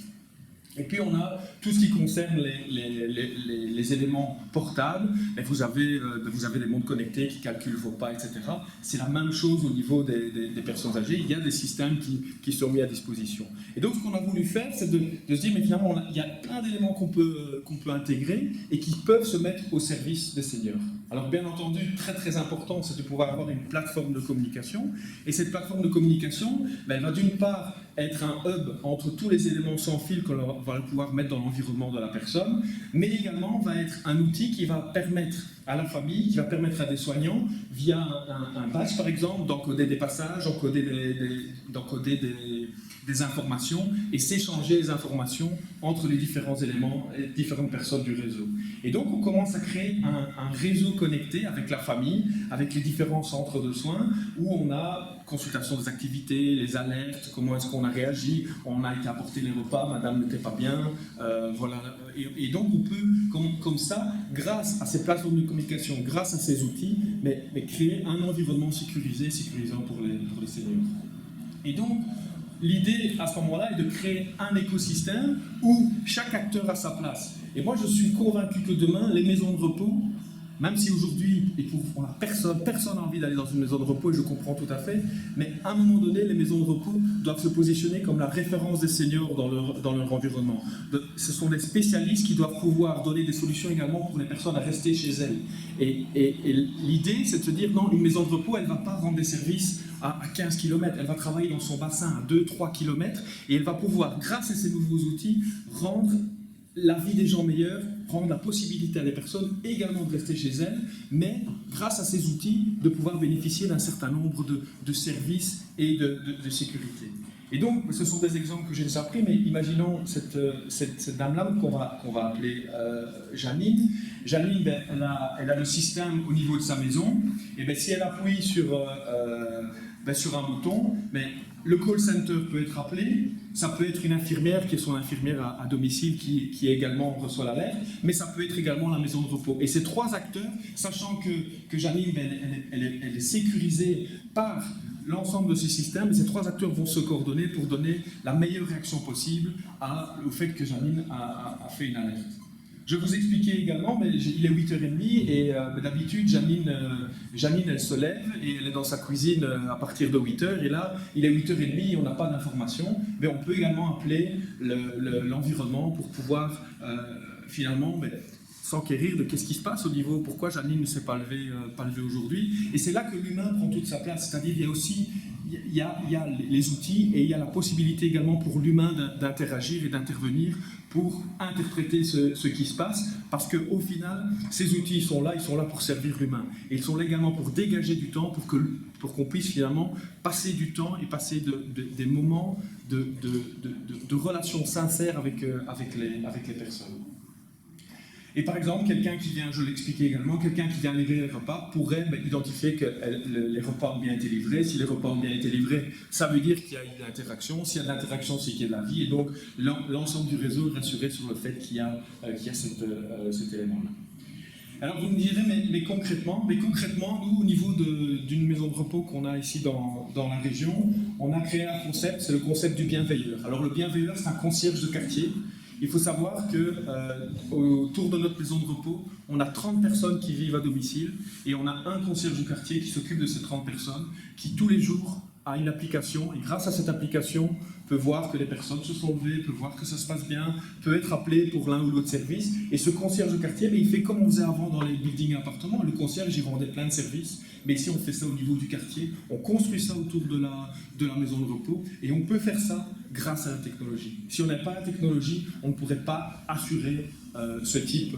Et puis on a tout ce qui concerne les éléments portables. Et vous avez des montres connectées qui calculent vos pas, etc. C'est la même chose au niveau des personnes âgées. Il y a des systèmes qui sont mis à disposition. Et donc ce qu'on a voulu faire, c'est de se dire, mais finalement, il y a plein d'éléments qu'on peut intégrer et qui peuvent se mettre au service des seniors. Alors bien entendu, très très important, c'est de pouvoir avoir une plateforme de communication. Et cette plateforme de communication, elle va d'une part être un hub entre tous les éléments sans fil qu'on va pouvoir mettre dans l'environnement de la personne, mais également va être un outil qui va permettre à la famille, qui va permettre à des soignants, via un badge par exemple, d'encoder des passages, d'encoder des informations et s'échanger les informations entre les différents éléments et différentes personnes du réseau. Et donc on commence à créer un réseau connecté avec la famille, avec les différents centres de soins, où on a consultation des activités, les alertes, comment est-ce qu'on a réagi, on a été apporter les repas, madame n'était pas bien, voilà. Et donc on peut, comme ça, grâce à ces plateformes de communication, grâce à ces outils, mais créer un environnement sécurisant pour les seniors. Et donc, l'idée à ce moment-là est de créer un écosystème où chaque acteur a sa place. Et moi je suis convaincu que demain, les maisons de repos, même si aujourd'hui, personne n'a envie d'aller dans une maison de repos, et je comprends tout à fait, mais à un moment donné, les maisons de repos doivent se positionner comme la référence des seniors dans leur environnement. Ce sont des spécialistes qui doivent pouvoir donner des solutions également pour les personnes à rester chez elles. Et l'idée, c'est de se dire, non, une maison de repos, elle ne va pas rendre des services à 15 km, elle va travailler dans son bassin à 2-3 km, et elle va pouvoir, grâce à ces nouveaux outils, rendre la vie des gens meilleure, rendre la possibilité à des personnes également de rester chez elles, mais grâce à ces outils, de pouvoir bénéficier d'un certain nombre de services et de sécurité. Et donc, ce sont des exemples que j'ai déjà pris, mais imaginons cette dame-là qu'on va appeler Janine. Janine, elle a le système au niveau de sa maison, et si elle appuie sur un bouton, le call center peut être appelé, ça peut être une infirmière qui est son infirmière à domicile qui également reçoit l'alerte, mais ça peut être également la maison de repos. Et ces trois acteurs, sachant que Janine, elle est sécurisée par l'ensemble de ces systèmes, et ces trois acteurs vont se coordonner pour donner la meilleure réaction possible au fait que Janine a fait une alerte. Je vais vous expliquer également, mais il est 8h30 et d'habitude, Janine, elle se lève et elle est dans sa cuisine à partir de 8h. Et là, il est 8h30 et on n'a pas d'informations. Mais on peut également appeler l'environnement pour pouvoir finalement s'enquérir de qu'est-ce qui se passe au niveau, pourquoi Janine ne s'est pas levée aujourd'hui. Et c'est là que l'humain prend toute sa place. C'est-à-dire il y a les outils et il y a la possibilité également pour l'humain d'interagir et d'intervenir pour interpréter ce qui se passe, parce qu'au final, ces outils sont là pour servir l'humain. Et ils sont là également pour dégager du temps, pour qu'on puisse finalement passer du temps et passer des moments de relations sincères avec les personnes. Et par exemple, quelqu'un qui vient, je l'expliquais également, quelqu'un qui vient livrer les repas pourrait identifier que les repas ont bien été livrés. Si les repas ont bien été livrés, ça veut dire qu'il y a eu de l'interaction. S'il y a de l'interaction, c'est qu'il y a de la vie. Et donc, l'ensemble du réseau est rassuré sur le fait qu'il y a cet élément-là. Alors vous me direz, mais concrètement, nous, au niveau d'une maison de repos qu'on a ici dans la région, on a créé un concept, c'est le concept du bienveilleur. Alors le bienveilleur, c'est un concierge de quartier. Il faut savoir qu'autour de notre maison de repos, on a 30 personnes qui vivent à domicile et on a un concierge de quartier qui s'occupe de ces 30 personnes, qui tous les jours a une application et grâce à cette application peut voir que les personnes se sont levées, peut voir que ça se passe bien, peut être appelé pour l'un ou l'autre service. Et ce concierge de quartier, il fait comme on faisait avant dans les buildings appartements. Le concierge, il rendait plein de services, mais ici on fait ça au niveau du quartier, on construit ça autour de la maison de repos et on peut faire ça grâce à la technologie. Si on n'a pas la technologie, on ne pourrait pas assurer ce type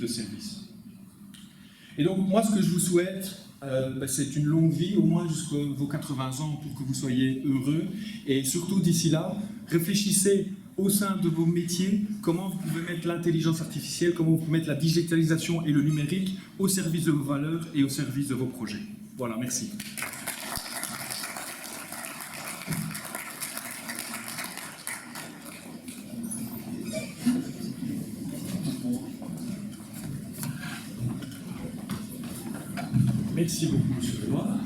de service. Et donc moi, ce que je vous souhaite, c'est une longue vie, au moins jusqu'à vos 80 ans, pour que vous soyez heureux. Et surtout, d'ici là, réfléchissez au sein de vos métiers, comment vous pouvez mettre l'intelligence artificielle, comment vous pouvez mettre la digitalisation et le numérique au service de vos valeurs et au service de vos projets. Voilà, merci. Merci beaucoup, M. Lenoir.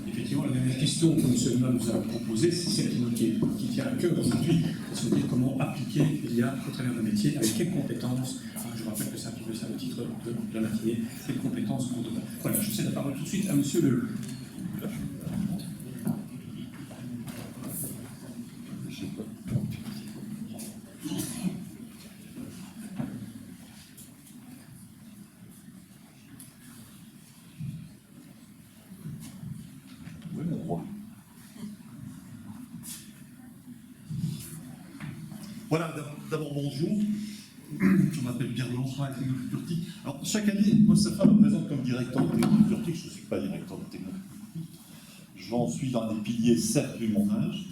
Effectivement, la dernière question que M. Lenoir nous a proposée, c'est celle qui tient à cœur aujourd'hui, c'est de dire comment appliquer l'IA au travers d'un métier, avec quelles compétences. Enfin, je rappelle que c'est un petit peu ça le titre de la matinée, quelles compétences qu'on demande. Voilà, je cède la parole tout de suite à M. Le. Voilà, d'abord bonjour. Je m'appelle Pierre Blanchard avec Technoculture. Alors, chaque année, moi, Safa me présente comme directeur de Technoculture. Je ne suis pas directeur de Technoculture. J'en suis dans des piliers, certes, du montage.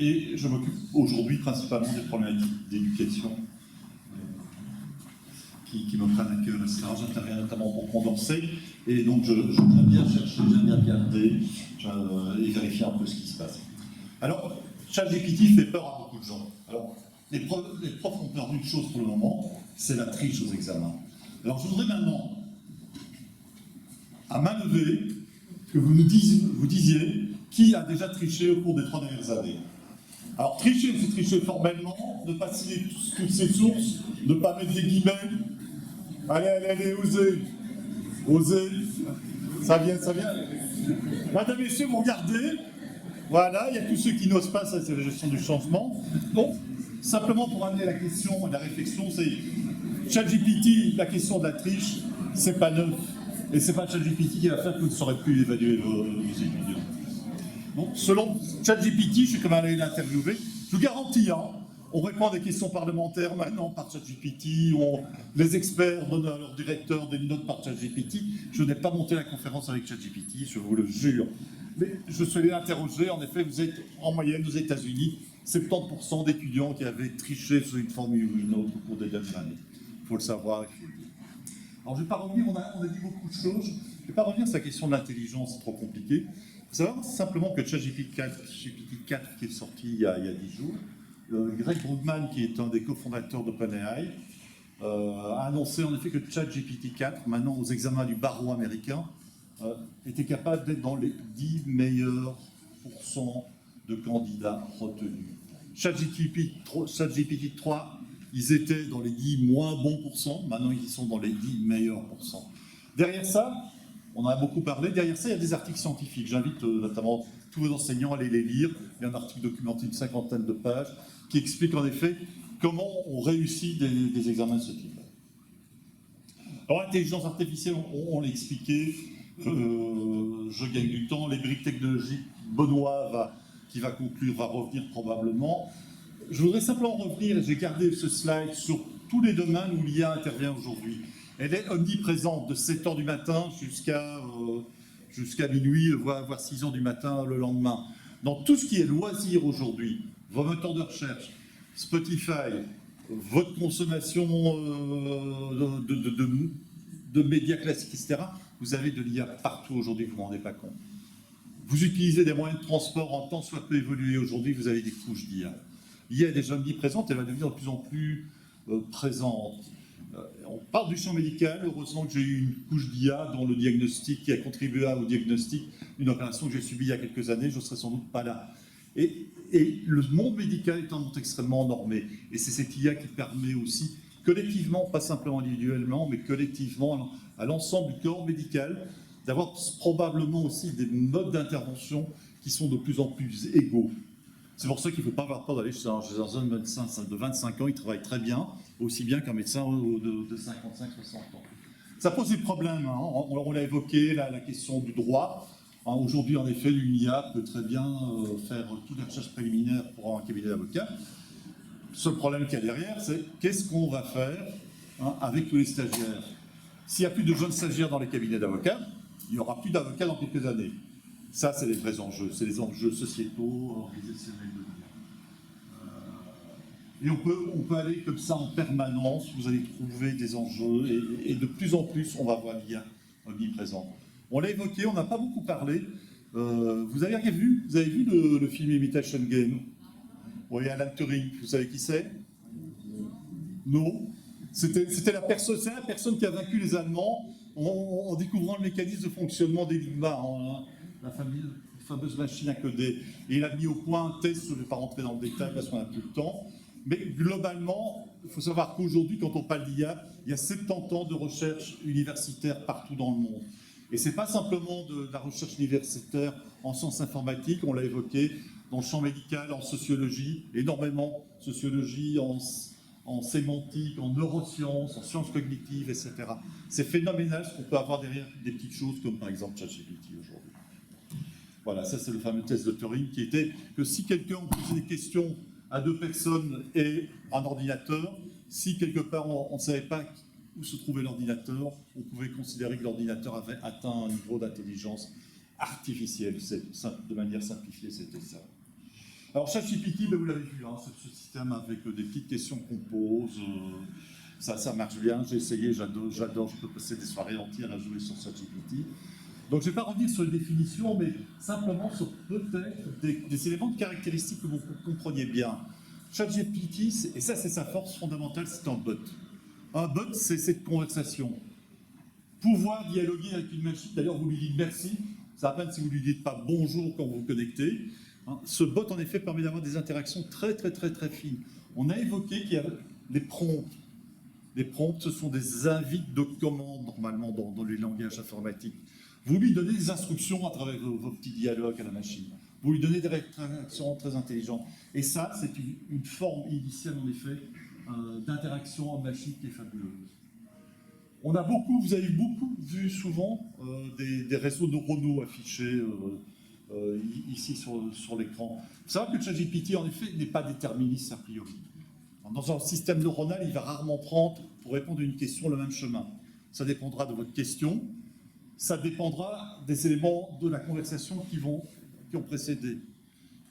Et je m'occupe aujourd'hui principalement des problématiques d'éducation qui me prennent à cœur, etc. J'interviens notamment pour Condorcet. Et donc, j'aime bien chercher, j'aime bien regarder et vérifier un peu ce qui se passe. Alors, ChatGPT fait peur à beaucoup de gens. Alors, les profs ont peur d'une chose pour le moment, c'est la triche aux examens. Alors, je voudrais maintenant, à main levée, que vous disiez qui a déjà triché au cours des 3 dernières années. Alors, tricher, c'est tricher formellement, ne pas citer toutes ces sources, ne pas mettre des guillemets. Allez, osez. Ça vient. Madame, messieurs, vous regardez. Voilà, il y a tous ceux qui n'osent pas, ça c'est la gestion du changement. Donc, simplement pour amener la question et la réflexion, c'est ChatGPT, la question de la triche, c'est pas neuf. Et c'est pas ChatGPT qui va faire que vous ne saurez plus évaluer vos étudiants. Donc, selon ChatGPT, je suis comme allé l'interviewer, je vous garantis, on répond à des questions parlementaires maintenant par ChatGPT, les experts donnent à leur directeur des notes par ChatGPT. Je n'ai pas monté la conférence avec ChatGPT, je vous le jure. Mais je suis allé l'interroger, en effet, vous êtes en moyenne aux États-Unis 70% d'étudiants qui avaient triché sous une forme ou une autre au cours des dernières années. Il faut le savoir, il faut le dire. Alors je ne vais pas revenir, on a dit beaucoup de choses, je ne vais pas revenir sur la question de l'intelligence, c'est trop compliqué. Il faut savoir simplement que ChatGPT 4 qui est sorti il y a 10 jours, Greg Brookman, qui est un des cofondateurs d'OpenAI, a annoncé en effet que ChatGPT 4, maintenant aux examens du barreau américain, était capable d'être dans les 10 meilleurs pourcents de candidats retenus. ChatGPT 3, ils étaient dans les 10 moins bons pourcents, maintenant ils sont dans les 10 meilleurs pourcents. Derrière ça, on en a beaucoup parlé, derrière ça il y a des articles scientifiques. J'invite notamment tous vos enseignants à aller les lire. Il y a un article documenté d'une 50aine de pages qui explique en effet comment on réussit des examens de ce type. Alors l'intelligence artificielle, on l'a expliqué, je gagne du temps, les briques technologiques, Benoît qui va conclure, va revenir probablement. Je voudrais simplement revenir, j'ai gardé ce slide sur tous les domaines où l'IA intervient aujourd'hui. Elle est omniprésente de 7h du matin jusqu'à minuit, voire 6h du matin le lendemain. Dans tout ce qui est loisir aujourd'hui, vos moteurs de recherche, Spotify, votre consommation de médias classiques, etc., vous avez de l'IA partout aujourd'hui, vous ne vous rendez pas compte. Vous utilisez des moyens de transport en temps soit peu évolué aujourd'hui, vous avez des couches d'IA. L'IA est déjà omniprésente, elle va devenir de plus en plus présente. On parle du champ médical, heureusement que j'ai eu une couche d'IA dans le diagnostic qui a contribué au diagnostic d'une opération que j'ai subie il y a quelques années, je ne serais sans doute pas là. Et le monde médical est un monde extrêmement normé. Et c'est cette IA qui permet aussi, collectivement, pas simplement individuellement, mais collectivement, à l'ensemble du corps médical, d'avoir probablement aussi des modes d'intervention qui sont de plus en plus égaux. C'est pour ça qu'il ne faut pas avoir peur d'aller chez un médecin de 25 ans, il travaille très bien, aussi bien qu'un médecin de 55-60 ans. Ça pose des problèmes, on l'a évoqué, la question du droit. Aujourd'hui, en effet, une IA peut très bien faire toutes les recherches préliminaires pour un cabinet d'avocats. Le seul problème qu'il y a derrière, c'est qu'est-ce qu'on va faire avec tous les stagiaires. S'il n'y a plus de jeunes stagiaires dans les cabinets d'avocats, il n'y aura plus d'avocats dans quelques années. Ça, c'est les vrais enjeux, c'est les enjeux sociétaux, organisationnels de l'IA. Et on peut aller comme ça en permanence, vous allez trouver des enjeux, et de plus en plus, on va voir l'IA omniprésente. On l'a évoqué, on n'a pas beaucoup parlé. Vous avez vu le film Imitation Game? Oui, Alan Turing, vous savez qui c'est? Non. C'était la personne qui a vaincu les Allemands en découvrant le mécanisme de fonctionnement d'Enigma, la fameuse machine à coder. Et il a mis au point un test, je ne vais pas rentrer dans le détail parce qu'on n'a plus le temps. Mais globalement, il faut savoir qu'aujourd'hui, quand on parle d'IA, il y a 70 ans de recherche universitaire partout dans le monde. Et ce n'est pas simplement de la recherche universitaire en sciences informatiques, on l'a évoqué, dans le champ médical, en sociologie, énormément, sociologie, en sémantique, en neurosciences, en sciences cognitives, etc. C'est phénoménal ce qu'on peut avoir derrière des petites choses comme par exemple ChatGPT aujourd'hui. Voilà, ça c'est le fameux test de Turing qui était que si quelqu'un posait des questions à 2 personnes et un ordinateur, si quelque part on ne savait pas où se trouvait l'ordinateur, on pouvait considérer que l'ordinateur avait atteint un niveau d'intelligence artificielle. De manière simplifiée, c'était ça. Alors ChatGPT, vous l'avez vu, hein, c'est ce système avec des petites questions qu'on pose. Ça marche bien, j'ai essayé, j'adore, je peux passer des soirées entières à jouer sur ChatGPT. Donc je ne vais pas revenir sur les définitions, mais simplement sur peut-être des éléments de caractéristiques que vous compreniez bien. ChatGPT, et ça c'est sa force fondamentale, c'est un bot. Un bot, c'est cette conversation. Pouvoir dialoguer avec une machine, d'ailleurs vous lui dites merci, ça à peine si vous ne lui dites pas bonjour quand vous vous connectez. Ce bot, en effet, permet d'avoir des interactions très fines. On a évoqué qu'il y a des prompts. Les prompts, ce sont des invites de commande, normalement, dans les langages informatiques. Vous lui donnez des instructions à travers vos petits dialogues à la machine. Vous lui donnez des réactions très intelligentes. Et ça, c'est une forme initiale, en effet, d'interaction en machine qui est fabuleuse. On a beaucoup, vous avez beaucoup vu souvent des réseaux neuronaux affichés ici sur l'écran. Il faut savoir que ChatGPT, en effet, n'est pas déterministe a priori. Dans un système neuronal, il va rarement prendre, pour répondre à une question, le même chemin. Ça dépendra de votre question, ça dépendra des éléments de la conversation qui ont précédé.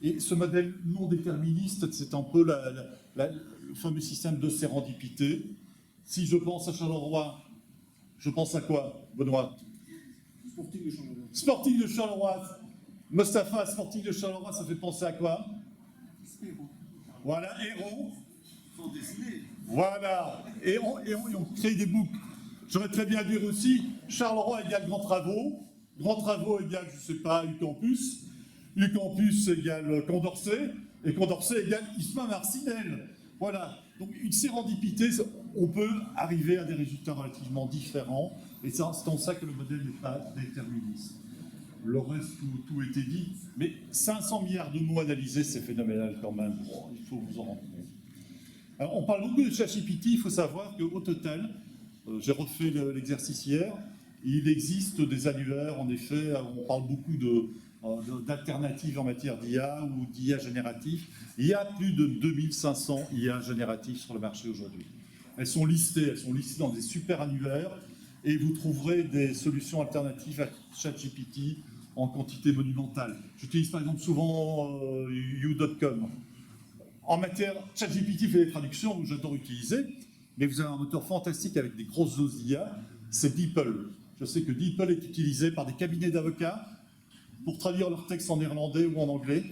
Et ce modèle non déterministe, c'est un peu le fameux système de sérendipité. Si je pense à Charleroi, je pense à quoi, Benoît? Sporting de Charleroi. Sporting de Charleroi. Mustapha, Sporting de Charleroi, ça fait penser à quoi? Héros. Voilà, héros. Faut dessiner. Voilà. Et on crée des boucles. J'aurais très bien dire aussi, Charleroi égale Grands Travaux. Grands Travaux égale, je ne sais pas, UCampus. UCampus égale Condorcet. Et Condorcet égale Isma Marcinelle. Voilà. Donc une sérendipité, on peut arriver à des résultats relativement différents. Et c'est en ça que le modèle n'est pas déterministe. Le reste, tout était dit. Mais 500 milliards de mots analysés, c'est phénoménal quand même. Bon, il faut vous en rendre compte. Alors, on parle beaucoup de ChatGPT. Il faut savoir qu'au total, j'ai refait l'exercice hier, il existe des annuaires, en effet, on parle beaucoup d'alternatives en matière d'IA ou d'IA génératif. Il y a plus de 2500 IA génératifs sur le marché aujourd'hui. Elles sont listées dans des super annuaires et vous trouverez des solutions alternatives à ChatGPT en quantité monumentale. J'utilise par exemple souvent you.com. En matière, ChatGPT fait des traductions que j'adore utiliser, mais vous avez un moteur fantastique avec des grosses doses d'IA, c'est DeepL. Je sais que DeepL est utilisé par des cabinets d'avocats pour traduire leurs textes en néerlandais ou en anglais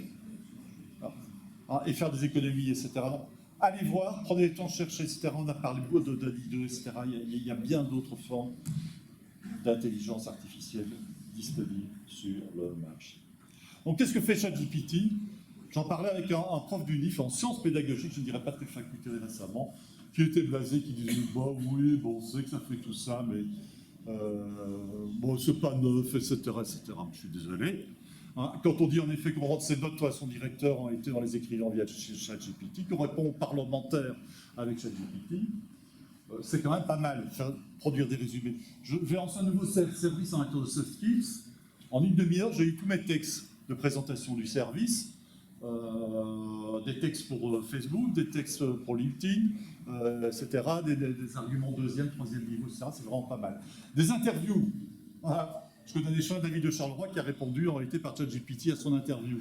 et faire des économies, etc. Donc, allez voir, prenez le temps de chercher, etc. On a parlé de DALL-E 2, etc. Il y a bien d'autres formes d'intelligence artificielle disponibles sur le marché. Donc, qu'est-ce que fait ChatGPT? J'en parlais avec un prof d'UNIF en sciences pédagogiques, je ne dirais pas de quelle faculté récemment, qui était blasé, qui disait « Bah oui, bon, on sait que ça fait tout ça, mais bon, c'est pas neuf, etc. etc. » Je suis désolé. Hein, quand on dit en effet qu'on rentre ses notes à son directeur en été dans les écrivains via ChatGPT, qu'on répond aux parlementaires avec ChatGPT, c'est quand même pas mal, produire des résumés. Je vais lancer un nouveau service en matière de soft skills. En une demi-heure, j'ai eu tous mes textes de présentation du service. Des textes pour Facebook, des textes pour LinkedIn, etc., des arguments deuxième, troisième niveau, etc., c'est vraiment pas mal. Des interviews. Voilà. Je connais déjà David de Charleroi qui a répondu en réalité par ChatGPT à son interview.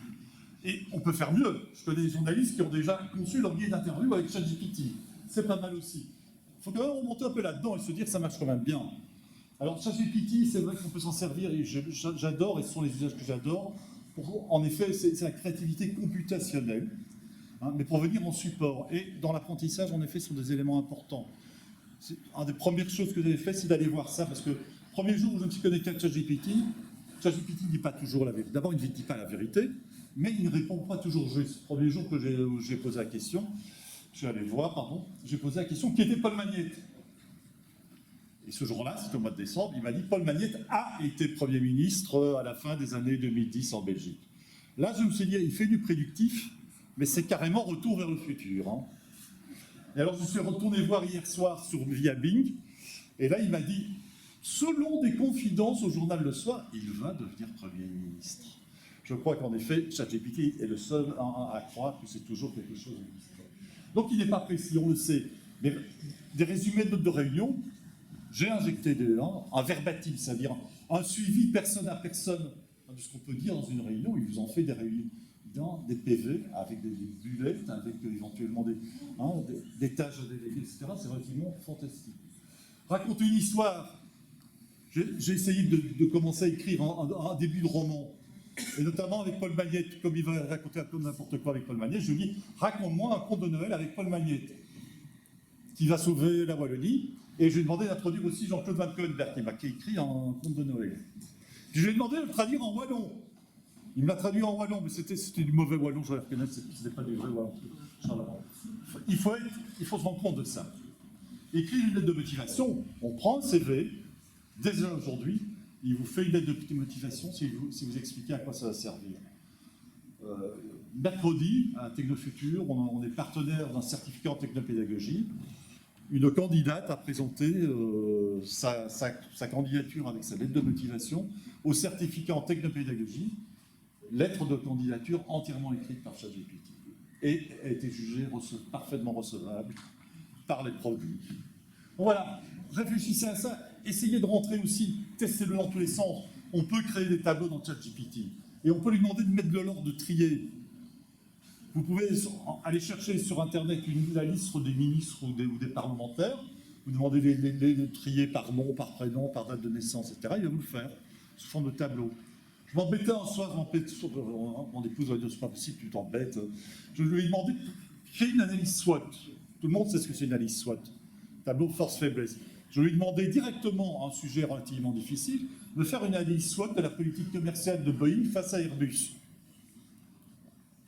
Et on peut faire mieux. Je connais des journalistes qui ont déjà conçu leur guide d'interview avec ChatGPT. C'est pas mal aussi. Il faut quand même remonter un peu là-dedans et se dire que ça marche quand même bien. Alors ChatGPT, c'est vrai qu'on peut s'en servir et j'adore, et ce sont les usages que j'adore. En effet, c'est la créativité computationnelle, hein, mais pour venir en support. Et dans l'apprentissage, en effet, ce sont des éléments importants. Une des premières choses que j'ai fait, c'est d'aller voir ça, parce que Premier jour où je me suis connecté à ChatGPT, ChatGPT ne dit pas toujours la vérité. D'abord, il ne dit pas la vérité, mais il ne répond pas toujours juste. Premier jour que j'ai posé la question, je suis allé voir, pardon, j'ai posé la question qui était Paul Magnette. Et ce jour-là, c'était au mois de décembre, il m'a dit Paul Magnette a été Premier ministre à la fin des années 2010 en Belgique. Là, je me suis dit, il fait du prédictif, mais c'est carrément retour vers le futur. Hein. Et alors, je suis retourné voir hier soir via Bing, et là, il m'a dit, selon des confidences au journal Le Soir, il va devenir Premier ministre. Je crois qu'en effet, ChatGPT est le seul à croire que c'est toujours quelque chose de... Donc, il n'est pas précis, on le sait. Mais des résumés de notes de réunion, j'ai injecté un verbatim, c'est-à-dire un suivi personne à personne de ce qu'on peut dire dans une réunion. Il vous en fait des réunions, des PV avec des bullets, avec éventuellement des tâches à déléguer, etc. C'est relativement fantastique. Raconter une histoire. J'ai essayé de commencer à écrire un début de roman, et notamment avec Paul Magnette, comme il va raconter un peu n'importe quoi avec Paul Magnette. Je lui dis, raconte-moi un conte de Noël avec Paul Magnette, qui va sauver la Wallonie. Et je lui ai demandé d'introduire aussi Jean-Claude Van Coenberg, qui a écrit un conte de Noël. Puis je lui ai demandé de le traduire en wallon. Il me l'a traduit en wallon, mais c'était du mauvais wallon, je le reconnais, c'était pas du vrai wallon. Il faut se rendre compte de ça. Écrire une lettre de motivation, on prend un CV, déjà aujourd'hui, il vous fait une lettre de motivation si vous expliquez à quoi ça va servir. Mercredi, à Technofutur, on est partenaire d'un certificat en technopédagogie. Une candidate a présenté sa candidature avec sa lettre de motivation au certificat en technopédagogie, lettre de candidature entièrement écrite par ChatGPT, et a été jugée parfaitement recevable par les produits. Bon, voilà, réfléchissez à ça, essayez de rentrer aussi, testez-le dans tous les sens. On peut créer des tableaux dans ChatGPT, et on peut lui demander de mettre de l'ordre, de trier. Vous pouvez aller chercher sur Internet la liste des ministres ou des parlementaires, vous demandez de trier par nom, par prénom, par date de naissance, etc. Il va vous le faire, sous forme de tableau. Je m'embêtais un soir, mon épouse va dire, c'est pas possible, tu t'embêtes. Je lui ai demandé de créer une analyse SWOT. Tout le monde sait ce que c'est une analyse SWOT. Tableau force-faiblesse. Je lui ai demandé directement, un sujet relativement difficile, de faire une analyse SWOT de la politique commerciale de Boeing face à Airbus.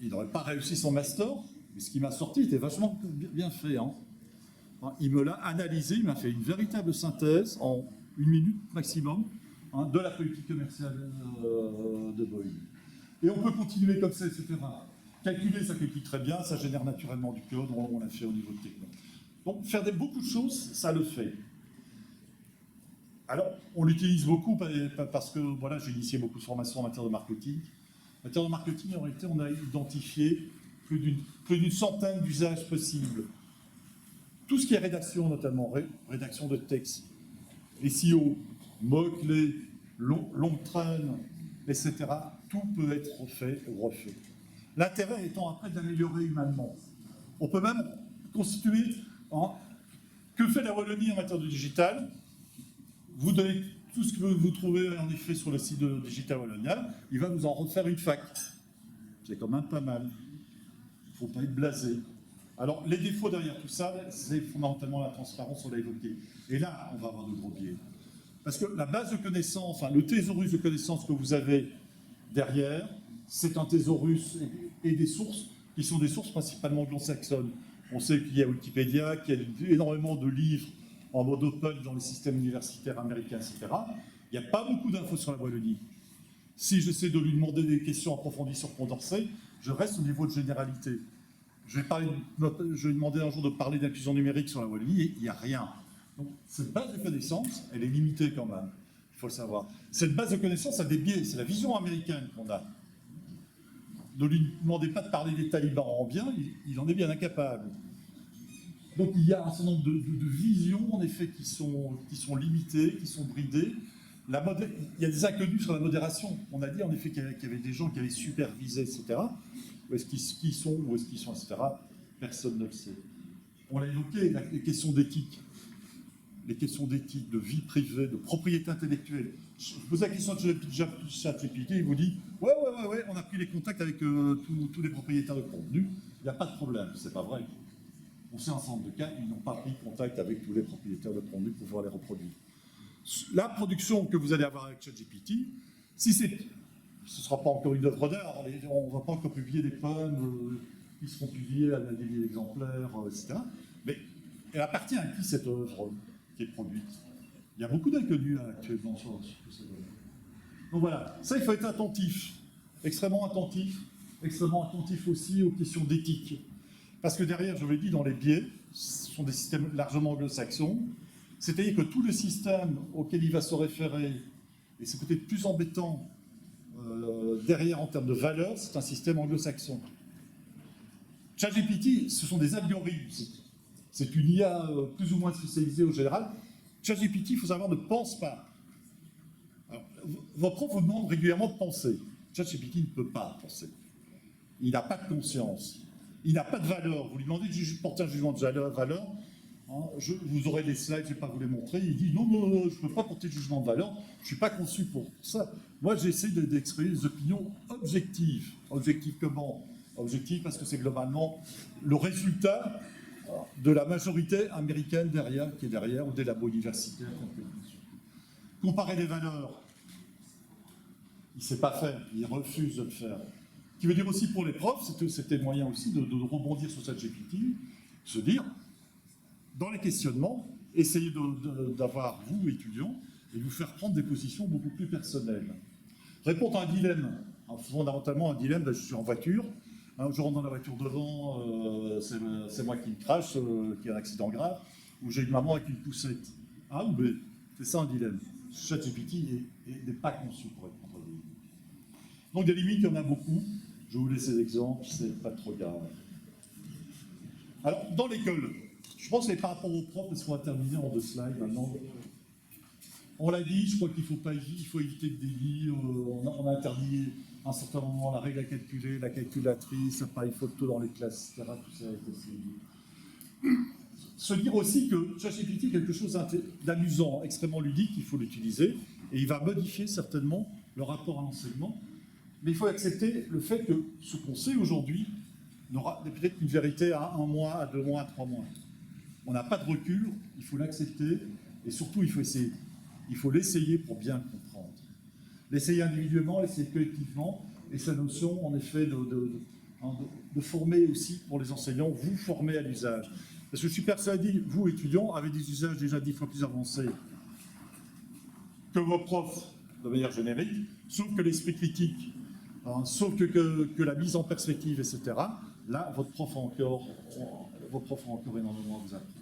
Il n'aurait pas réussi son master, mais ce qui m'a sorti était vachement bien fait. Hein. Il me l'a analysé, il m'a fait une véritable synthèse en 1 minute maximum de la politique commerciale de Boeing. Et on peut continuer comme ça, etc. Calculer, ça calcule très bien, ça génère naturellement du code, on l'a fait au niveau de techno. Donc faire beaucoup de choses, ça le fait. Alors, on l'utilise beaucoup parce que voilà, j'ai initié beaucoup de formations en matière de marketing. En matière de marketing, en réalité, on a identifié plus d'une centaine d'usages possibles. Tout ce qui est rédaction, notamment rédaction de texte, SEO, mots-clés, long train, etc., tout peut être refait ou refait. L'intérêt étant après d'améliorer humainement. On peut même constituer... que fait la Wallonie en matière de digital? Vous donnez tout ce que vous trouvez en effet sur le site de Digital Wallonia, il va vous en refaire une fac. C'est quand même pas mal. Il ne faut pas être blasé. Alors, les défauts derrière tout ça, c'est fondamentalement la transparence, on l'a évoqué. Et là, on va avoir de gros biais. Parce que la base de connaissances, le thésaurus de connaissances que vous avez derrière, c'est un thésaurus et des sources qui sont des sources principalement anglo-saxonnes. On sait qu'il y a Wikipédia, qu'il y a énormément de livres en mode open dans les systèmes universitaires américains, etc. Il n'y a pas beaucoup d'infos sur la Wallonie. Si j'essaie de lui demander des questions approfondies sur Condorcet, je reste au niveau de généralité. Je vais lui demander un jour de parler d'inclusion numérique sur la Wallonie, et il n'y a rien. Donc, cette base de connaissances, elle est limitée quand même, il faut le savoir. Cette base de connaissances a des biais, c'est la vision américaine qu'on a. Ne lui demandez pas de parler des talibans en bien, il en est bien incapable. Donc il y a un certain nombre de visions, en effet, qui sont limitées, qui sont bridées. Il y a des inconnus sur la modération. On a dit, en effet, qu'il y avait des gens qui avaient supervisé, etc. Où est-ce qu'ils sont, etc. Personne ne le sait. On l'a évoqué, les questions d'éthique. Les questions d'éthique, de vie privée, de propriété intellectuelle. Je pose la question de ChatGPT, il vous dit « Ouais, on a pris les contacts avec tous les propriétaires de contenu, il n'y a pas de problème. » C'est pas vrai. On sait un certain nombre de cas, ils n'ont pas pris contact avec tous les propriétaires de contenu pour pouvoir les reproduire. La production que vous allez avoir avec ChatGPT, si c'est, ce ne sera pas encore une œuvre d'art, on ne va pas encore publier des poèmes qui seront publiés à des milliers d'exemplaires, etc. Mais elle appartient à qui cette œuvre qui est produite? Il y a beaucoup d'inconnus actuellement sur ce domaine. Donc voilà, ça il faut être attentif, extrêmement attentif aussi aux questions d'éthique. Parce que derrière, je vous l'ai dit, dans les biais, ce sont des systèmes largement anglo-saxons, c'est-à-dire que tout le système auquel il va se référer, et c'est peut-être plus embêtant derrière en termes de valeur, c'est un système anglo-saxon. ChatGPT, ce sont des algorithmes, c'est une IA plus ou moins spécialisée au général. ChatGPT, il faut savoir, ne pense pas. Alors, vos profs vous demandent régulièrement de penser. ChatGPT ne peut pas penser. Il n'a pas de conscience. Il n'a pas de valeur. Vous lui demandez de porter un jugement de valeur. Hein, vous aurez les slides, je ne vais pas vous les montrer. Il dit non, je ne peux pas porter de jugement de valeur. Je ne suis pas conçu pour ça. Moi, j'essaie d'exprimer des opinions objectives. Objectives comment? Objectives parce que c'est globalement le résultat de la majorité américaine derrière, qui est derrière, ou des labos universitaires. Comparer les valeurs. Il ne sait pas faire. Il refuse de le faire. Ce qui veut dire aussi pour les profs, c'était moyen aussi de rebondir sur ChatGPT, se dire, dans les questionnements, essayez d'avoir, vous, étudiants, et vous faire prendre des positions beaucoup plus personnelles. Répondre à un dilemme, fondamentalement un dilemme, je suis en voiture, je rentre dans la voiture devant, c'est moi qui me crache, qui a un accident grave, ou j'ai une maman avec une poussette. A ou B? C'est ça un dilemme. ChatGPT n'est pas conçu pour répondre à des limites. Donc des limites, il y en a beaucoup. Je vous laisse ces exemples, c'est pas trop grave. Alors, dans l'école, je pense que c'est par rapport aux profs, parce qu'on va terminer en 2 slides maintenant. On l'a dit, je crois qu'il faut éviter le délit. On a interdit à un certain moment la règle à calculer, la calculatrice, appareil photo dans les classes, etc. Tout ça a été essayé. Se dire aussi que ChatGPT est quelque chose d'amusant, extrêmement ludique, il faut l'utiliser, et il va modifier certainement le rapport à l'enseignement. Mais il faut accepter le fait que ce qu'on sait aujourd'hui n'aura peut-être une vérité à 1 mois, à 2 mois, à 3 mois. On n'a pas de recul, il faut l'accepter, et surtout il faut essayer. Il faut l'essayer pour bien le comprendre. L'essayer individuellement, l'essayer collectivement, et sa notion en effet de former aussi pour les enseignants, vous former à l'usage. Parce que je suis persuadé, vous étudiants, avez des usages déjà 10 fois plus avancés que vos profs de manière générique, sauf que l'esprit critique, sauf que la mise en perspective, etc. Là, vos profs ont encore énormément à vous apprendre.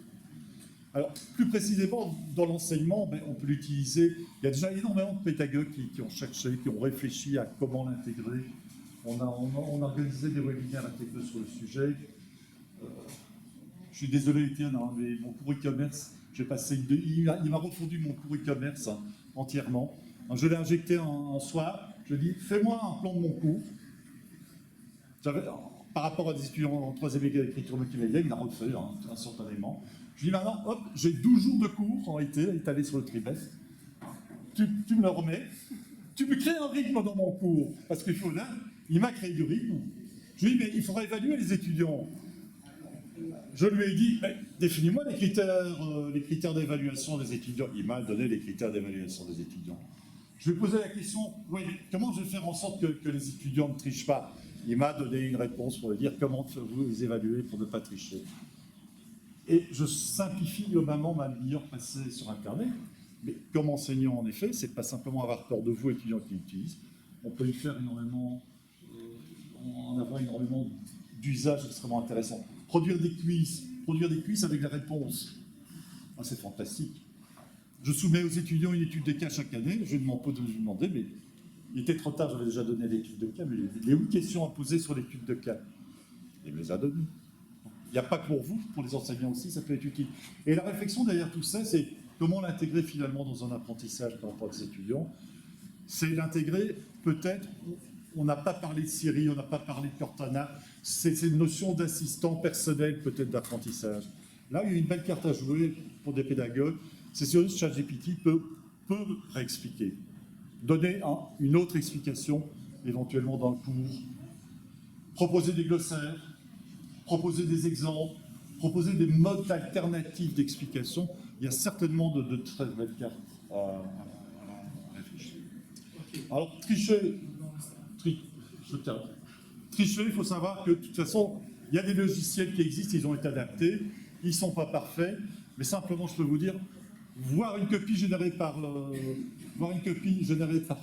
Alors, plus précisément, dans l'enseignement, on peut l'utiliser. Il y a déjà énormément de pédagogues qui ont cherché, qui ont réfléchi à comment l'intégrer. On a organisé des webinaires intégrés sur le sujet. Je suis désolé, Étienne, mais mon cours e-commerce, il m'a refondu mon cours e-commerce entièrement. Je l'ai injecté en soir. Je dis, fais-moi un plan de mon cours. Par rapport à des étudiants en 3e écriture multimédia, il a refait instantanément. Je dis maintenant, hop, j'ai 12 jours de cours en été, étalés sur le trimestre. Tu me le remets. Tu me crées un rythme dans mon cours. Parce qu'il faut là, il m'a créé du rythme. Je lui dis, mais il faudra évaluer les étudiants. Je lui ai dit, définis-moi les critères d'évaluation des étudiants. Il m'a donné les critères d'évaluation des étudiants. Je lui ai posé la question, oui, comment je vais faire en sorte que les étudiants ne trichent pas? Il m'a donné une réponse pour lui dire comment vous les évaluer pour ne pas tricher. Et je simplifie globalement ma demi-heure passée sur Internet, mais comme enseignant, en effet, c'est pas simplement avoir peur de vous, étudiants qui l'utilisent. On peut y faire énormément, en avoir énormément d'usages extrêmement intéressants. Produire des quiz avec des réponses, c'est fantastique. Je soumets aux étudiants une étude de cas chaque année, je vais demander, mais il était trop tard, j'avais déjà donné l'étude de cas, mais les 8 questions à poser sur l'étude de cas, il me les a données. Il n'y a pas que pour vous, pour les enseignants aussi, ça peut être utile. Et la réflexion derrière tout ça, c'est comment l'intégrer finalement dans un apprentissage par rapport aux étudiants. C'est l'intégrer, peut-être, on n'a pas parlé de Siri, on n'a pas parlé de Cortana, c'est une notion d'assistant personnel peut-être d'apprentissage. Là, il y a une belle carte à jouer pour des pédagogues, c'est sûr que ChatGPT peut réexpliquer, donner une autre explication éventuellement dans le cours, proposer des glossaires, proposer des exemples, proposer des modes alternatifs d'explication. Il y a certainement de très belles cartes à réfléchir. Alors, tricher, il faut savoir que de toute façon, il y a des logiciels qui existent, ils ont été adaptés, ils ne sont pas parfaits, mais simplement, je peux vous dire, voir une copie générée par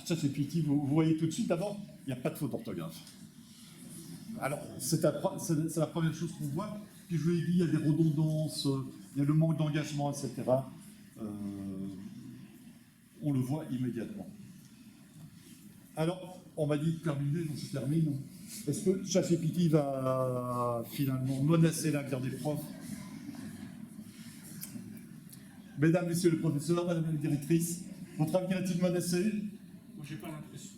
ChatGPT, vous voyez tout de suite, d'abord, il n'y a pas de faute d'orthographe. Alors, c'est la première chose qu'on voit. Puis je vous l'ai dit, il y a des redondances, il y a le manque d'engagement, etc. On le voit immédiatement. Alors, on m'a dit de terminer, donc je termine. Est-ce que ChatGPT va finalement menacer l'avenir des profs? Mesdames, Messieurs les professeurs, Madame la directrice, votre avenir est-il menacé? Moi, j'ai pas l'impression.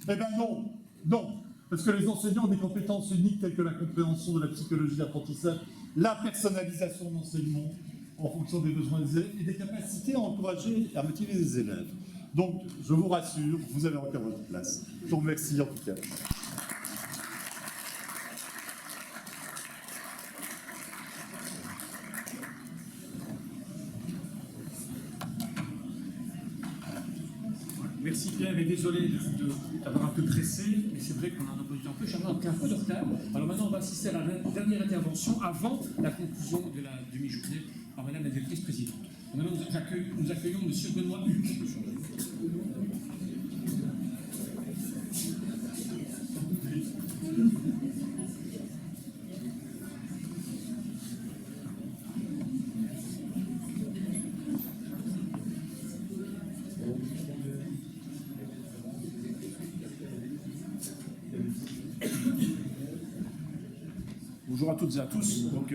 Eh bien non, non, parce que les enseignants ont des compétences uniques telles que la compréhension de la psychologie d'apprentissage, la personnalisation de l'enseignement en fonction des besoins des élèves et des capacités à encourager et à motiver les élèves. Donc, je vous rassure, vous avez encore votre place. Je vous remercie en tout cas. Merci Pierre, et désolé d'avoir un peu pressé, mais c'est vrai qu'on a un emploi du temps un peu chargé, un peu de retard. Alors maintenant, on va assister à la dernière intervention avant la conclusion de la demi-journée par Madame la directrice présidente. Maintenant, nous accueillons M. Benoît Huc. Bonjour à toutes et à tous. Donc,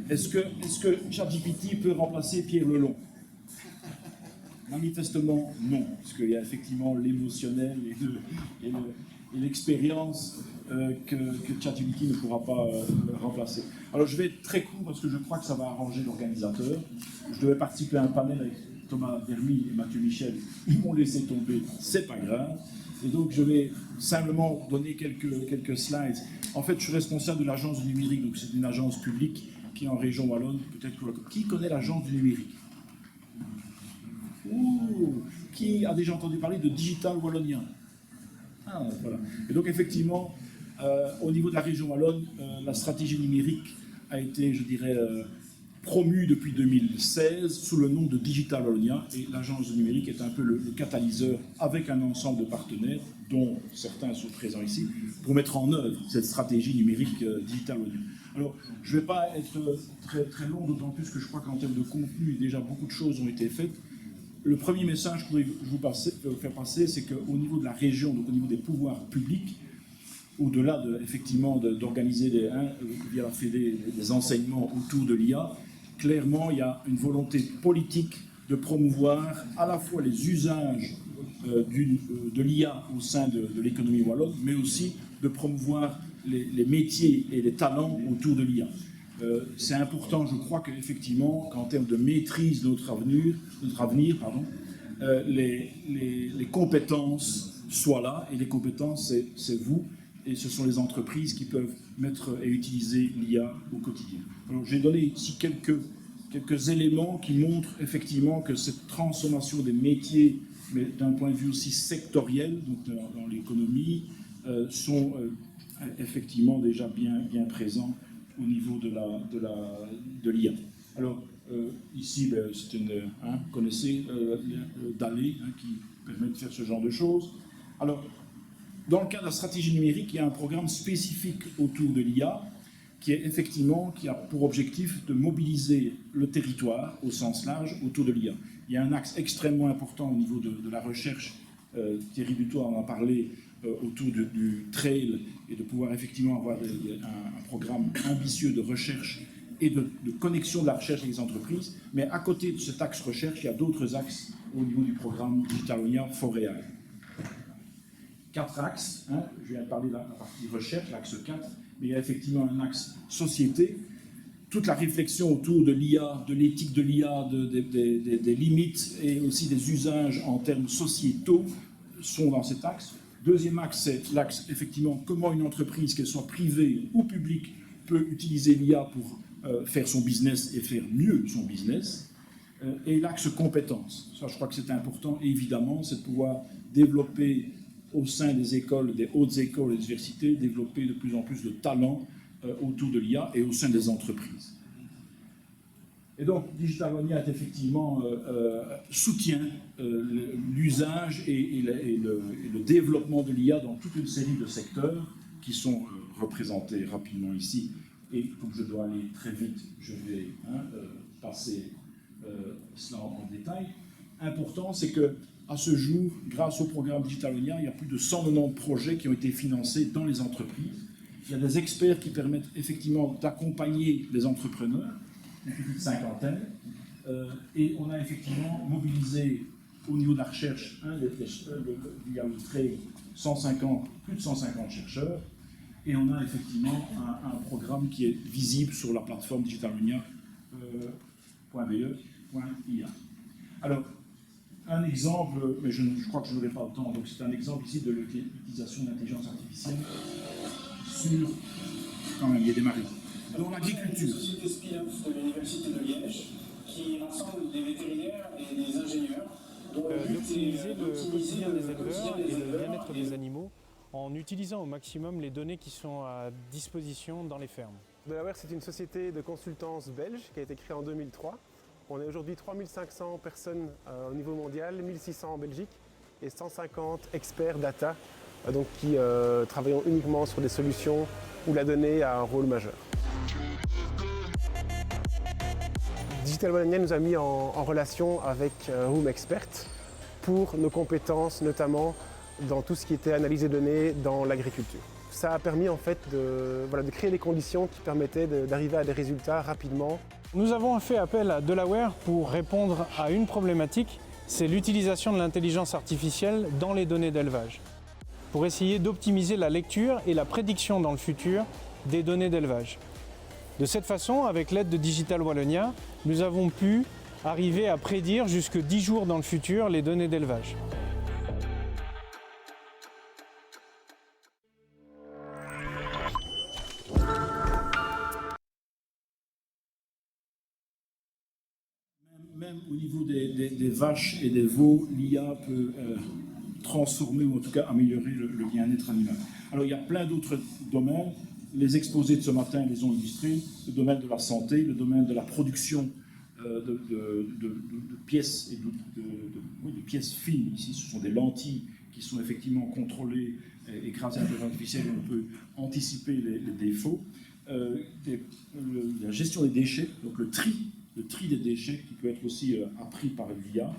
est-ce que ChatGPT peut remplacer Pierre Lelon? Manifestement, non, parce qu'il y a effectivement l'émotionnel et l'expérience que ChatGPT ne pourra pas remplacer. Alors, je vais être très court parce que je crois que ça va arranger l'organisateur. Je devais participer à un panel avec Thomas Dermy et Mathieu Michel. Ils m'ont laissé tomber, c'est pas grave. Et donc, je vais simplement donner quelques slides. En fait, je suis responsable de l'agence du numérique, donc c'est une agence publique qui est en région wallonne. Peut-être qui connaît l'agence du numérique? Ouh, qui a déjà entendu parler de Digital Wallonien? Ah, voilà. Et donc, effectivement, au niveau de la région wallonne, la stratégie numérique a été, je dirais, promue depuis 2016 sous le nom de Digital Wallonia, et l'agence du numérique est un peu le catalyseur avec un ensemble de partenaires, dont certains sont présents ici, pour mettre en œuvre cette stratégie numérique Digital Wallonia. Alors, je ne vais pas être très, très long, d'autant plus que je crois qu'en termes de contenu, déjà beaucoup de choses ont été faites. Le premier message que je voudrais vous faire passer, c'est qu'au niveau de la région, donc au niveau des pouvoirs publics, au-delà effectivement d'organiser via la Fédé des enseignements autour de l'IA, clairement, il y a une volonté politique de promouvoir à la fois les usages de l'IA au sein de l'économie wallonne, mais aussi de promouvoir les métiers et les talents autour de l'IA. C'est important, je crois, qu'effectivement, qu'en termes de maîtrise de notre avenir, les compétences soient là, et les compétences, c'est vous, et ce sont les entreprises qui peuvent mettre et utiliser l'IA au quotidien. Alors, j'ai donné ici quelques éléments qui montrent effectivement que cette transformation des métiers, mais d'un point de vue aussi sectoriel, donc dans l'économie, sont effectivement déjà bien présents au niveau de l'IA. Alors, ici, c'est vous connaissez DALL-E, qui permet de faire ce genre de choses. Alors, dans le cadre de la stratégie numérique, il y a un programme spécifique autour de l'IA qui a pour objectif de mobiliser le territoire au sens large autour de l'IA. Il y a un axe extrêmement important au niveau de la recherche. Thierry Butois en a parlé autour du trail, et de pouvoir effectivement avoir un programme ambitieux de recherche et de connexion de la recherche avec les entreprises. Mais à côté de cet axe recherche, il y a d'autres axes au niveau du programme Digital Wallonia Fort-Réal. 4 axes, je viens de parler de la partie recherche, l'axe 4, mais il y a effectivement un axe société. Toute la réflexion autour de l'IA, de l'éthique de l'IA, des limites et aussi des usages en termes sociétaux sont dans cet axe. Deuxième axe, c'est l'axe, effectivement, comment une entreprise, qu'elle soit privée ou publique, peut utiliser l'IA pour faire son business et faire mieux son business. Et l'axe compétences. Ça, je crois que c'est important, évidemment, c'est de pouvoir développer au sein des écoles, des hautes écoles et des universités, développer de plus en plus de talents autour de l'IA et au sein des entreprises. Et donc, Digitalonia est effectivement soutient l'usage et le développement de l'IA dans toute une série de secteurs qui sont représentés rapidement ici. Et comme je dois aller très vite, je vais passer cela en détail. Important, c'est que à ce jour, grâce au programme Digitalonia, il y a plus de 190 projets qui ont été financés dans les entreprises. Il y a des experts qui permettent effectivement d'accompagner les entrepreneurs, une petite cinquantaine, et on a effectivement mobilisé au niveau de la recherche, il y a plus de 150 chercheurs, et on a effectivement un programme qui est visible sur la plateforme digitalonia.be.ia. Alors, un exemple, mais je crois que je n'aurai pas le temps, donc c'est un exemple ici de l'utilisation de l'intelligence artificielle sur, quand même, il y a démarré. Dans l'agriculture. Une société spin-off de l'Université de Liège qui rassemble des vétérinaires et des ingénieurs d'optimiser le quotidien des éleveurs et le bien-être des animaux en utilisant au maximum les données qui sont à disposition dans les fermes. Delaware, c'est une société de consultance belge qui a été créée en 2003. On est aujourd'hui 3500 personnes au niveau mondial, 1600 en Belgique et 150 experts data donc qui travaillent uniquement sur des solutions où la donnée a un rôle majeur. Digitalonia nous a mis en relation avec Room Expert pour nos compétences, notamment dans tout ce qui était analyse des données dans l'agriculture. Ça a permis en fait de créer les conditions qui permettaient d'arriver à des résultats rapidement. Nous avons fait appel à Delaware pour répondre à une problématique, c'est l'utilisation de l'intelligence artificielle dans les données d'élevage, pour essayer d'optimiser la lecture et la prédiction dans le futur des données d'élevage. De cette façon, avec l'aide de Digital Wallonia, nous avons pu arriver à prédire jusque 10 jours dans le futur les données d'élevage. Même au niveau des vaches et des veaux, l'IA peut transformer ou en tout cas améliorer le bien-être animal. Alors il y a plein d'autres domaines. Les exposés de ce matin les ont illustrés. Le domaine de la santé, le domaine de la production de pièces et de pièces fines. Ici, ce sont des lentilles qui sont effectivement contrôlées et grâce à l'intelligence artificielle, on peut anticiper les défauts. La gestion des déchets, donc le tri des déchets qui peut être aussi appris par l'IA,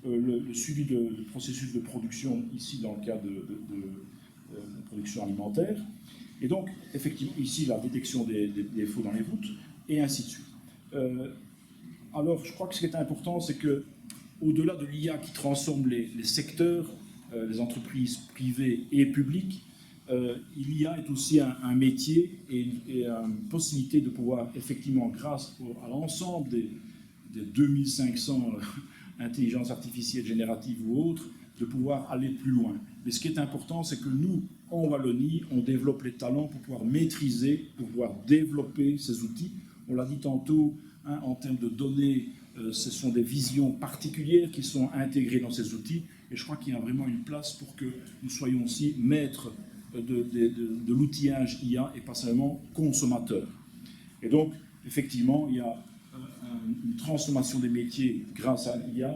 le suivi de processus de production, ici dans le cas de production alimentaire, et donc effectivement ici la détection des défauts dans les routes, et ainsi de suite. Alors je crois que ce qui est important, c'est que au-delà de l'IA qui transforme les secteurs, les entreprises privées et publiques, l'IA est aussi un métier et une possibilité de pouvoir effectivement, grâce à l'ensemble des 2500 intelligences artificielles génératives ou autres, de pouvoir aller plus loin. Mais ce qui est important, c'est que nous, en Wallonie, on développe les talents pour pouvoir maîtriser, pour pouvoir développer ces outils. On l'a dit tantôt, en termes de données, ce sont des visions particulières qui sont intégrées dans ces outils. Et je crois qu'il y a vraiment une place pour que nous soyons aussi maîtres de l'outillage IA et pas seulement consommateurs. Et donc, effectivement, il y a une transformation des métiers grâce à l'IA.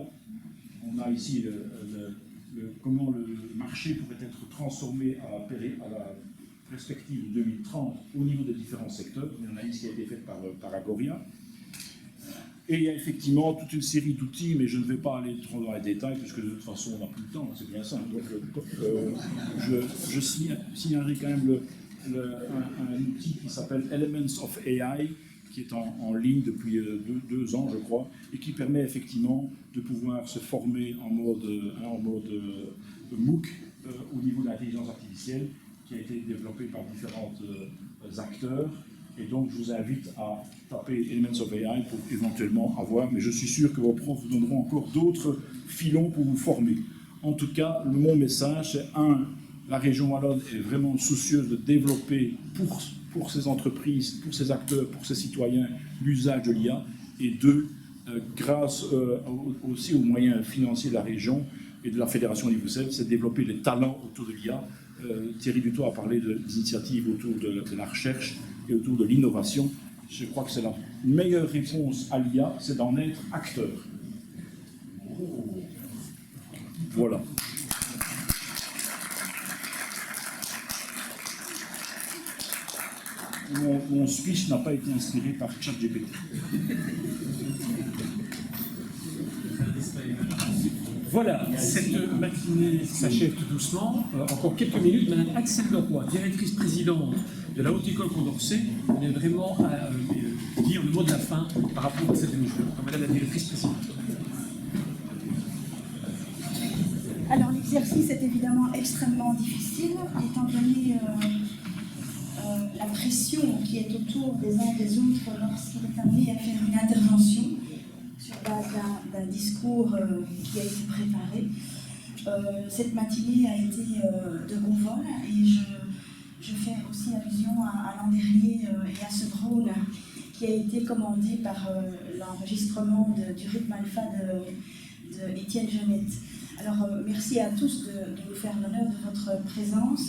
On a ici comment le marché pourrait être transformé à la perspective de 2030 au niveau des différents secteurs. Il y en a ici qui a été fait par Agoria. Et il y a effectivement toute une série d'outils, mais je ne vais pas aller trop dans les détails, puisque de toute façon, on n'a plus le temps, c'est bien ça. Donc, je signalerai quand même un outil qui s'appelle Elements of AI, qui est en ligne depuis 2 ans, je crois, et qui permet effectivement de pouvoir se former en mode MOOC au niveau de l'intelligence artificielle, qui a été développé par différents acteurs. Et donc, je vous invite à taper Elements of AI pour éventuellement avoir, mais je suis sûr que vos profs vous donneront encore d'autres filons pour vous former. En tout cas, mon message, c'est la région wallonne est vraiment soucieuse de développer pour ces entreprises, pour ces acteurs, pour ces citoyens, l'usage de l'IA, et 2, grâce aussi aux moyens financiers de la région et de la Fédération Wallonie-Bruxelles, c'est de développer les talents autour de l'IA. Thierry Dutoit a parlé des initiatives autour de la recherche et autour de l'innovation. Je crois que c'est la meilleure réponse à l'IA, c'est d'en être acteur. Voilà. Mon speech n'a pas été inspiré par ChatGPT. Voilà, cette matinée s'achève tout doucement. Encore quelques minutes. Madame Axel Leroy, directrice présidente de la Haute École Condorcet, on est vraiment à dire le mot de la fin par rapport à cette émission. Madame la directrice présidente. Alors l'exercice est évidemment extrêmement difficile, étant donné la pression qui est autour des uns et des autres lorsqu'il est amené à faire une intervention sur base d'un discours qui a été préparé. Cette matinée a été de bon vol et je fais aussi allusion à l'an dernier et à ce drone qui a été commandé par l'enregistrement du rythme alpha de Étienne Jeannette. Alors merci à tous de nous faire l'honneur de votre présence.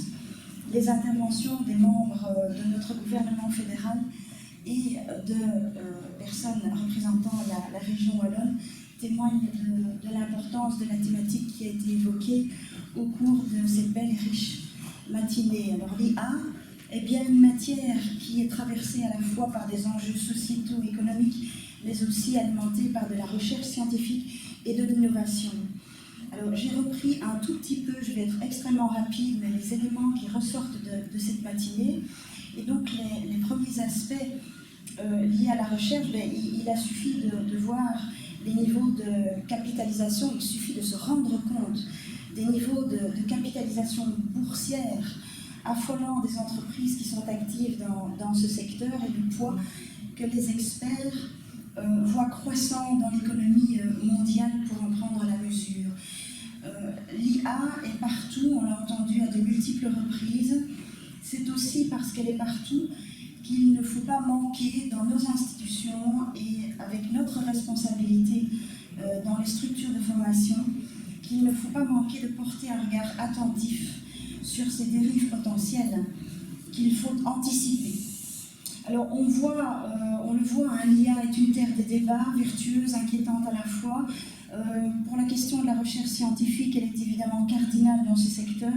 Les interventions des membres de notre gouvernement fédéral et de personnes représentant la région wallonne témoignent de l'importance de la thématique qui a été évoquée au cours de cette belle et riche matinée. Alors l'IA est bien une matière qui est traversée à la fois par des enjeux sociétaux, économiques, mais aussi alimentée par de la recherche scientifique et de l'innovation. Alors j'ai repris un tout petit peu, je vais être extrêmement rapide, mais les éléments qui ressortent de cette matinée. Et donc les premiers aspects liés à la recherche, il a suffi de voir les niveaux de capitalisation, il suffit de se rendre compte des niveaux de capitalisation boursière affolants des entreprises qui sont actives dans ce secteur et le poids que les experts voient croissant dans l'économie mondiale pour en prendre la mesure. L'IA est partout, on l'a entendu à de multiples reprises. C'est aussi parce qu'elle est partout qu'il ne faut pas manquer dans nos institutions et avec notre responsabilité dans les structures de formation, qu'il ne faut pas manquer de porter un regard attentif sur ces dérives potentielles qu'il faut anticiper. Alors on le voit, l'IA est une terre des débats, vertueuse, inquiétante à la fois. Pour la question de la recherche scientifique, elle est évidemment cardinale dans ce secteur,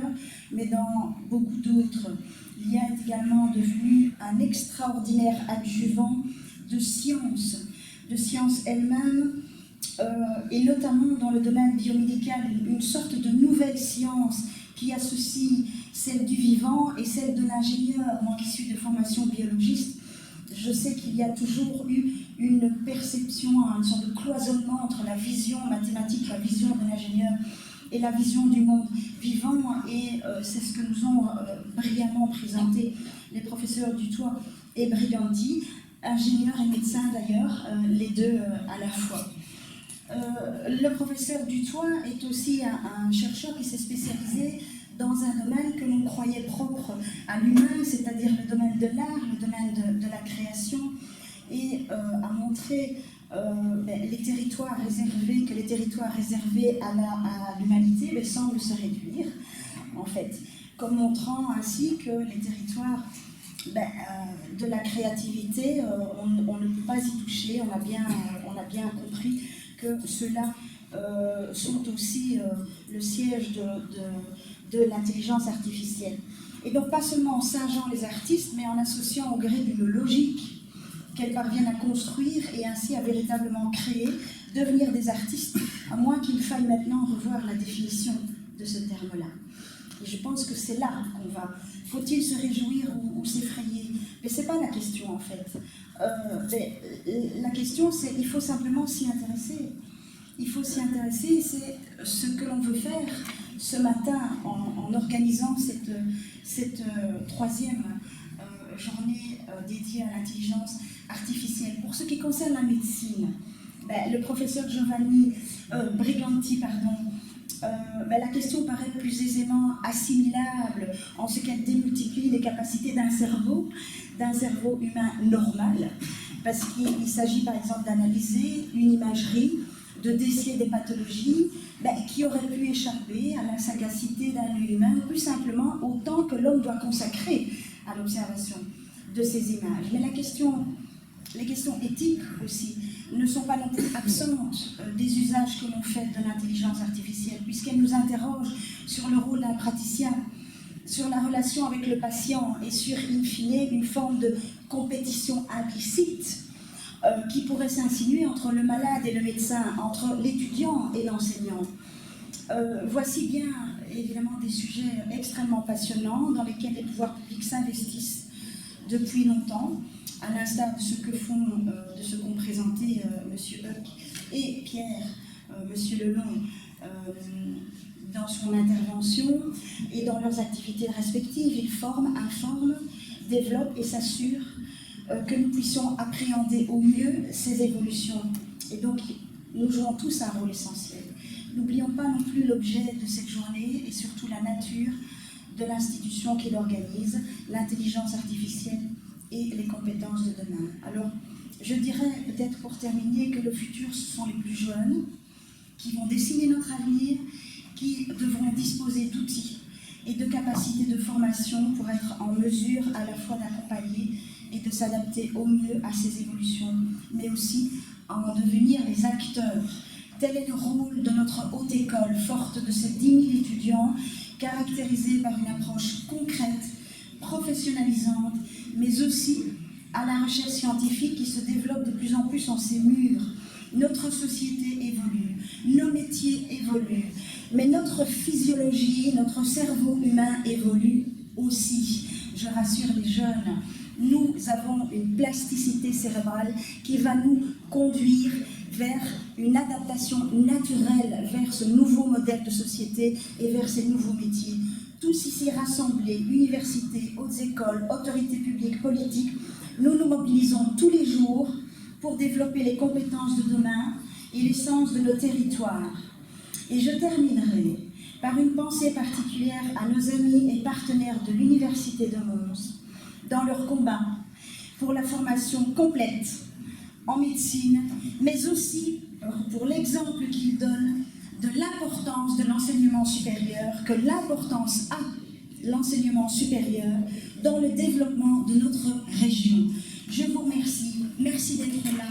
mais dans beaucoup d'autres. L'IA est également devenue un extraordinaire adjuvant de science elle-même, et notamment dans le domaine biomédical, une sorte de nouvelle science qui associe celle du vivant et celle de l'ingénieur. Moi qui suis de formation biologiste, je sais qu'il y a toujours eu une perception, une sorte de cloisonnement entre la vision mathématique, la vision de l'ingénieur et la vision du monde vivant, et c'est ce que nous ont brillamment présenté les professeurs Dutoit et Briganti, ingénieurs et médecins d'ailleurs, les deux à la fois. Le professeur Dutoit est aussi un chercheur qui s'est spécialisé dans un domaine que l'on croyait propre à l'humain, c'est-à-dire le domaine de l'art, le domaine de la création, et a montré que les territoires réservés à l'humanité semblent se réduire, en fait, comme montrant ainsi que les territoires de la créativité, on ne peut pas y toucher. On a bien compris que ceux-là sont aussi le siège de l'intelligence artificielle. Et donc pas seulement en singeant les artistes, mais en associant au gré d'une logique qu'elles parviennent à construire et ainsi à véritablement créer, devenir des artistes, à moins qu'il faille maintenant revoir la définition de ce terme-là. Et je pense que c'est là qu'on va. Faut-il se réjouir ou s'effrayer? Mais ce n'est pas la question en fait. La question c'est qu'il faut simplement s'y intéresser. Il faut s'y intéresser, c'est ce que l'on veut faire ce matin en organisant cette troisième journée dédiée à l'intelligence artificielle. Pour ce qui concerne la médecine, le professeur Briganti, la question paraît plus aisément assimilable en ce qu'elle démultiplie les capacités d'un cerveau humain normal, parce qu'il s'agit par exemple d'analyser une imagerie, de déceler des pathologies qui auraient pu échapper à la sagacité d'un œil humain, ou plus simplement au temps que l'homme doit consacrer à l'observation de ces images. Mais les questions éthiques aussi ne sont pas non plus absentes des usages que l'on fait de l'intelligence artificielle, puisqu'elles nous interrogent sur le rôle d'un praticien, sur la relation avec le patient et sur, in fine, une forme de compétition implicite qui pourrait s'insinuer entre le malade et le médecin, entre l'étudiant et l'enseignant. Voici bien évidemment des sujets extrêmement passionnants dans lesquels les pouvoirs publics s'investissent depuis longtemps, à l'instar de ce qu'ont présenté M. Huck et Pierre, M. Lelong, dans son intervention et dans leurs activités respectives. Ils forment, informent, développent et s'assurent que nous puissions appréhender au mieux ces évolutions. Et donc, nous jouons tous un rôle essentiel. N'oublions pas non plus l'objet de cette journée et surtout la nature de l'institution qui l'organise, l'intelligence artificielle et les compétences de demain. Alors, je dirais peut-être pour terminer que le futur, ce sont les plus jeunes qui vont dessiner notre avenir, qui devront disposer d'outils et de capacités de formation pour être en mesure à la fois d'accompagner et de s'adapter au mieux à ces évolutions, mais aussi en devenir les acteurs. Tel est le rôle de notre haute école, forte de ces 10 000 étudiants, caractérisée par une approche concrète, professionnalisante, mais aussi à la recherche scientifique qui se développe de plus en plus en ses murs. Notre société évolue, nos métiers évoluent, mais notre physiologie, notre cerveau humain évolue aussi. Je rassure les jeunes, nous avons une plasticité cérébrale qui va nous conduire vers une adaptation naturelle vers ce nouveau modèle de société et vers ces nouveaux métiers. Tous ici rassemblés, universités, hautes écoles, autorités publiques, politiques, nous nous mobilisons tous les jours pour développer les compétences de demain et l'essence de nos territoires. Et je terminerai par une pensée particulière à nos amis et partenaires de l'Université de Mons dans leur combat pour la formation complète en médecine, mais aussi pour l'exemple qu'ils donnent de l'importance de l'enseignement supérieur, que l'importance a l'enseignement supérieur dans le développement de notre région. Je vous remercie. Merci d'être là.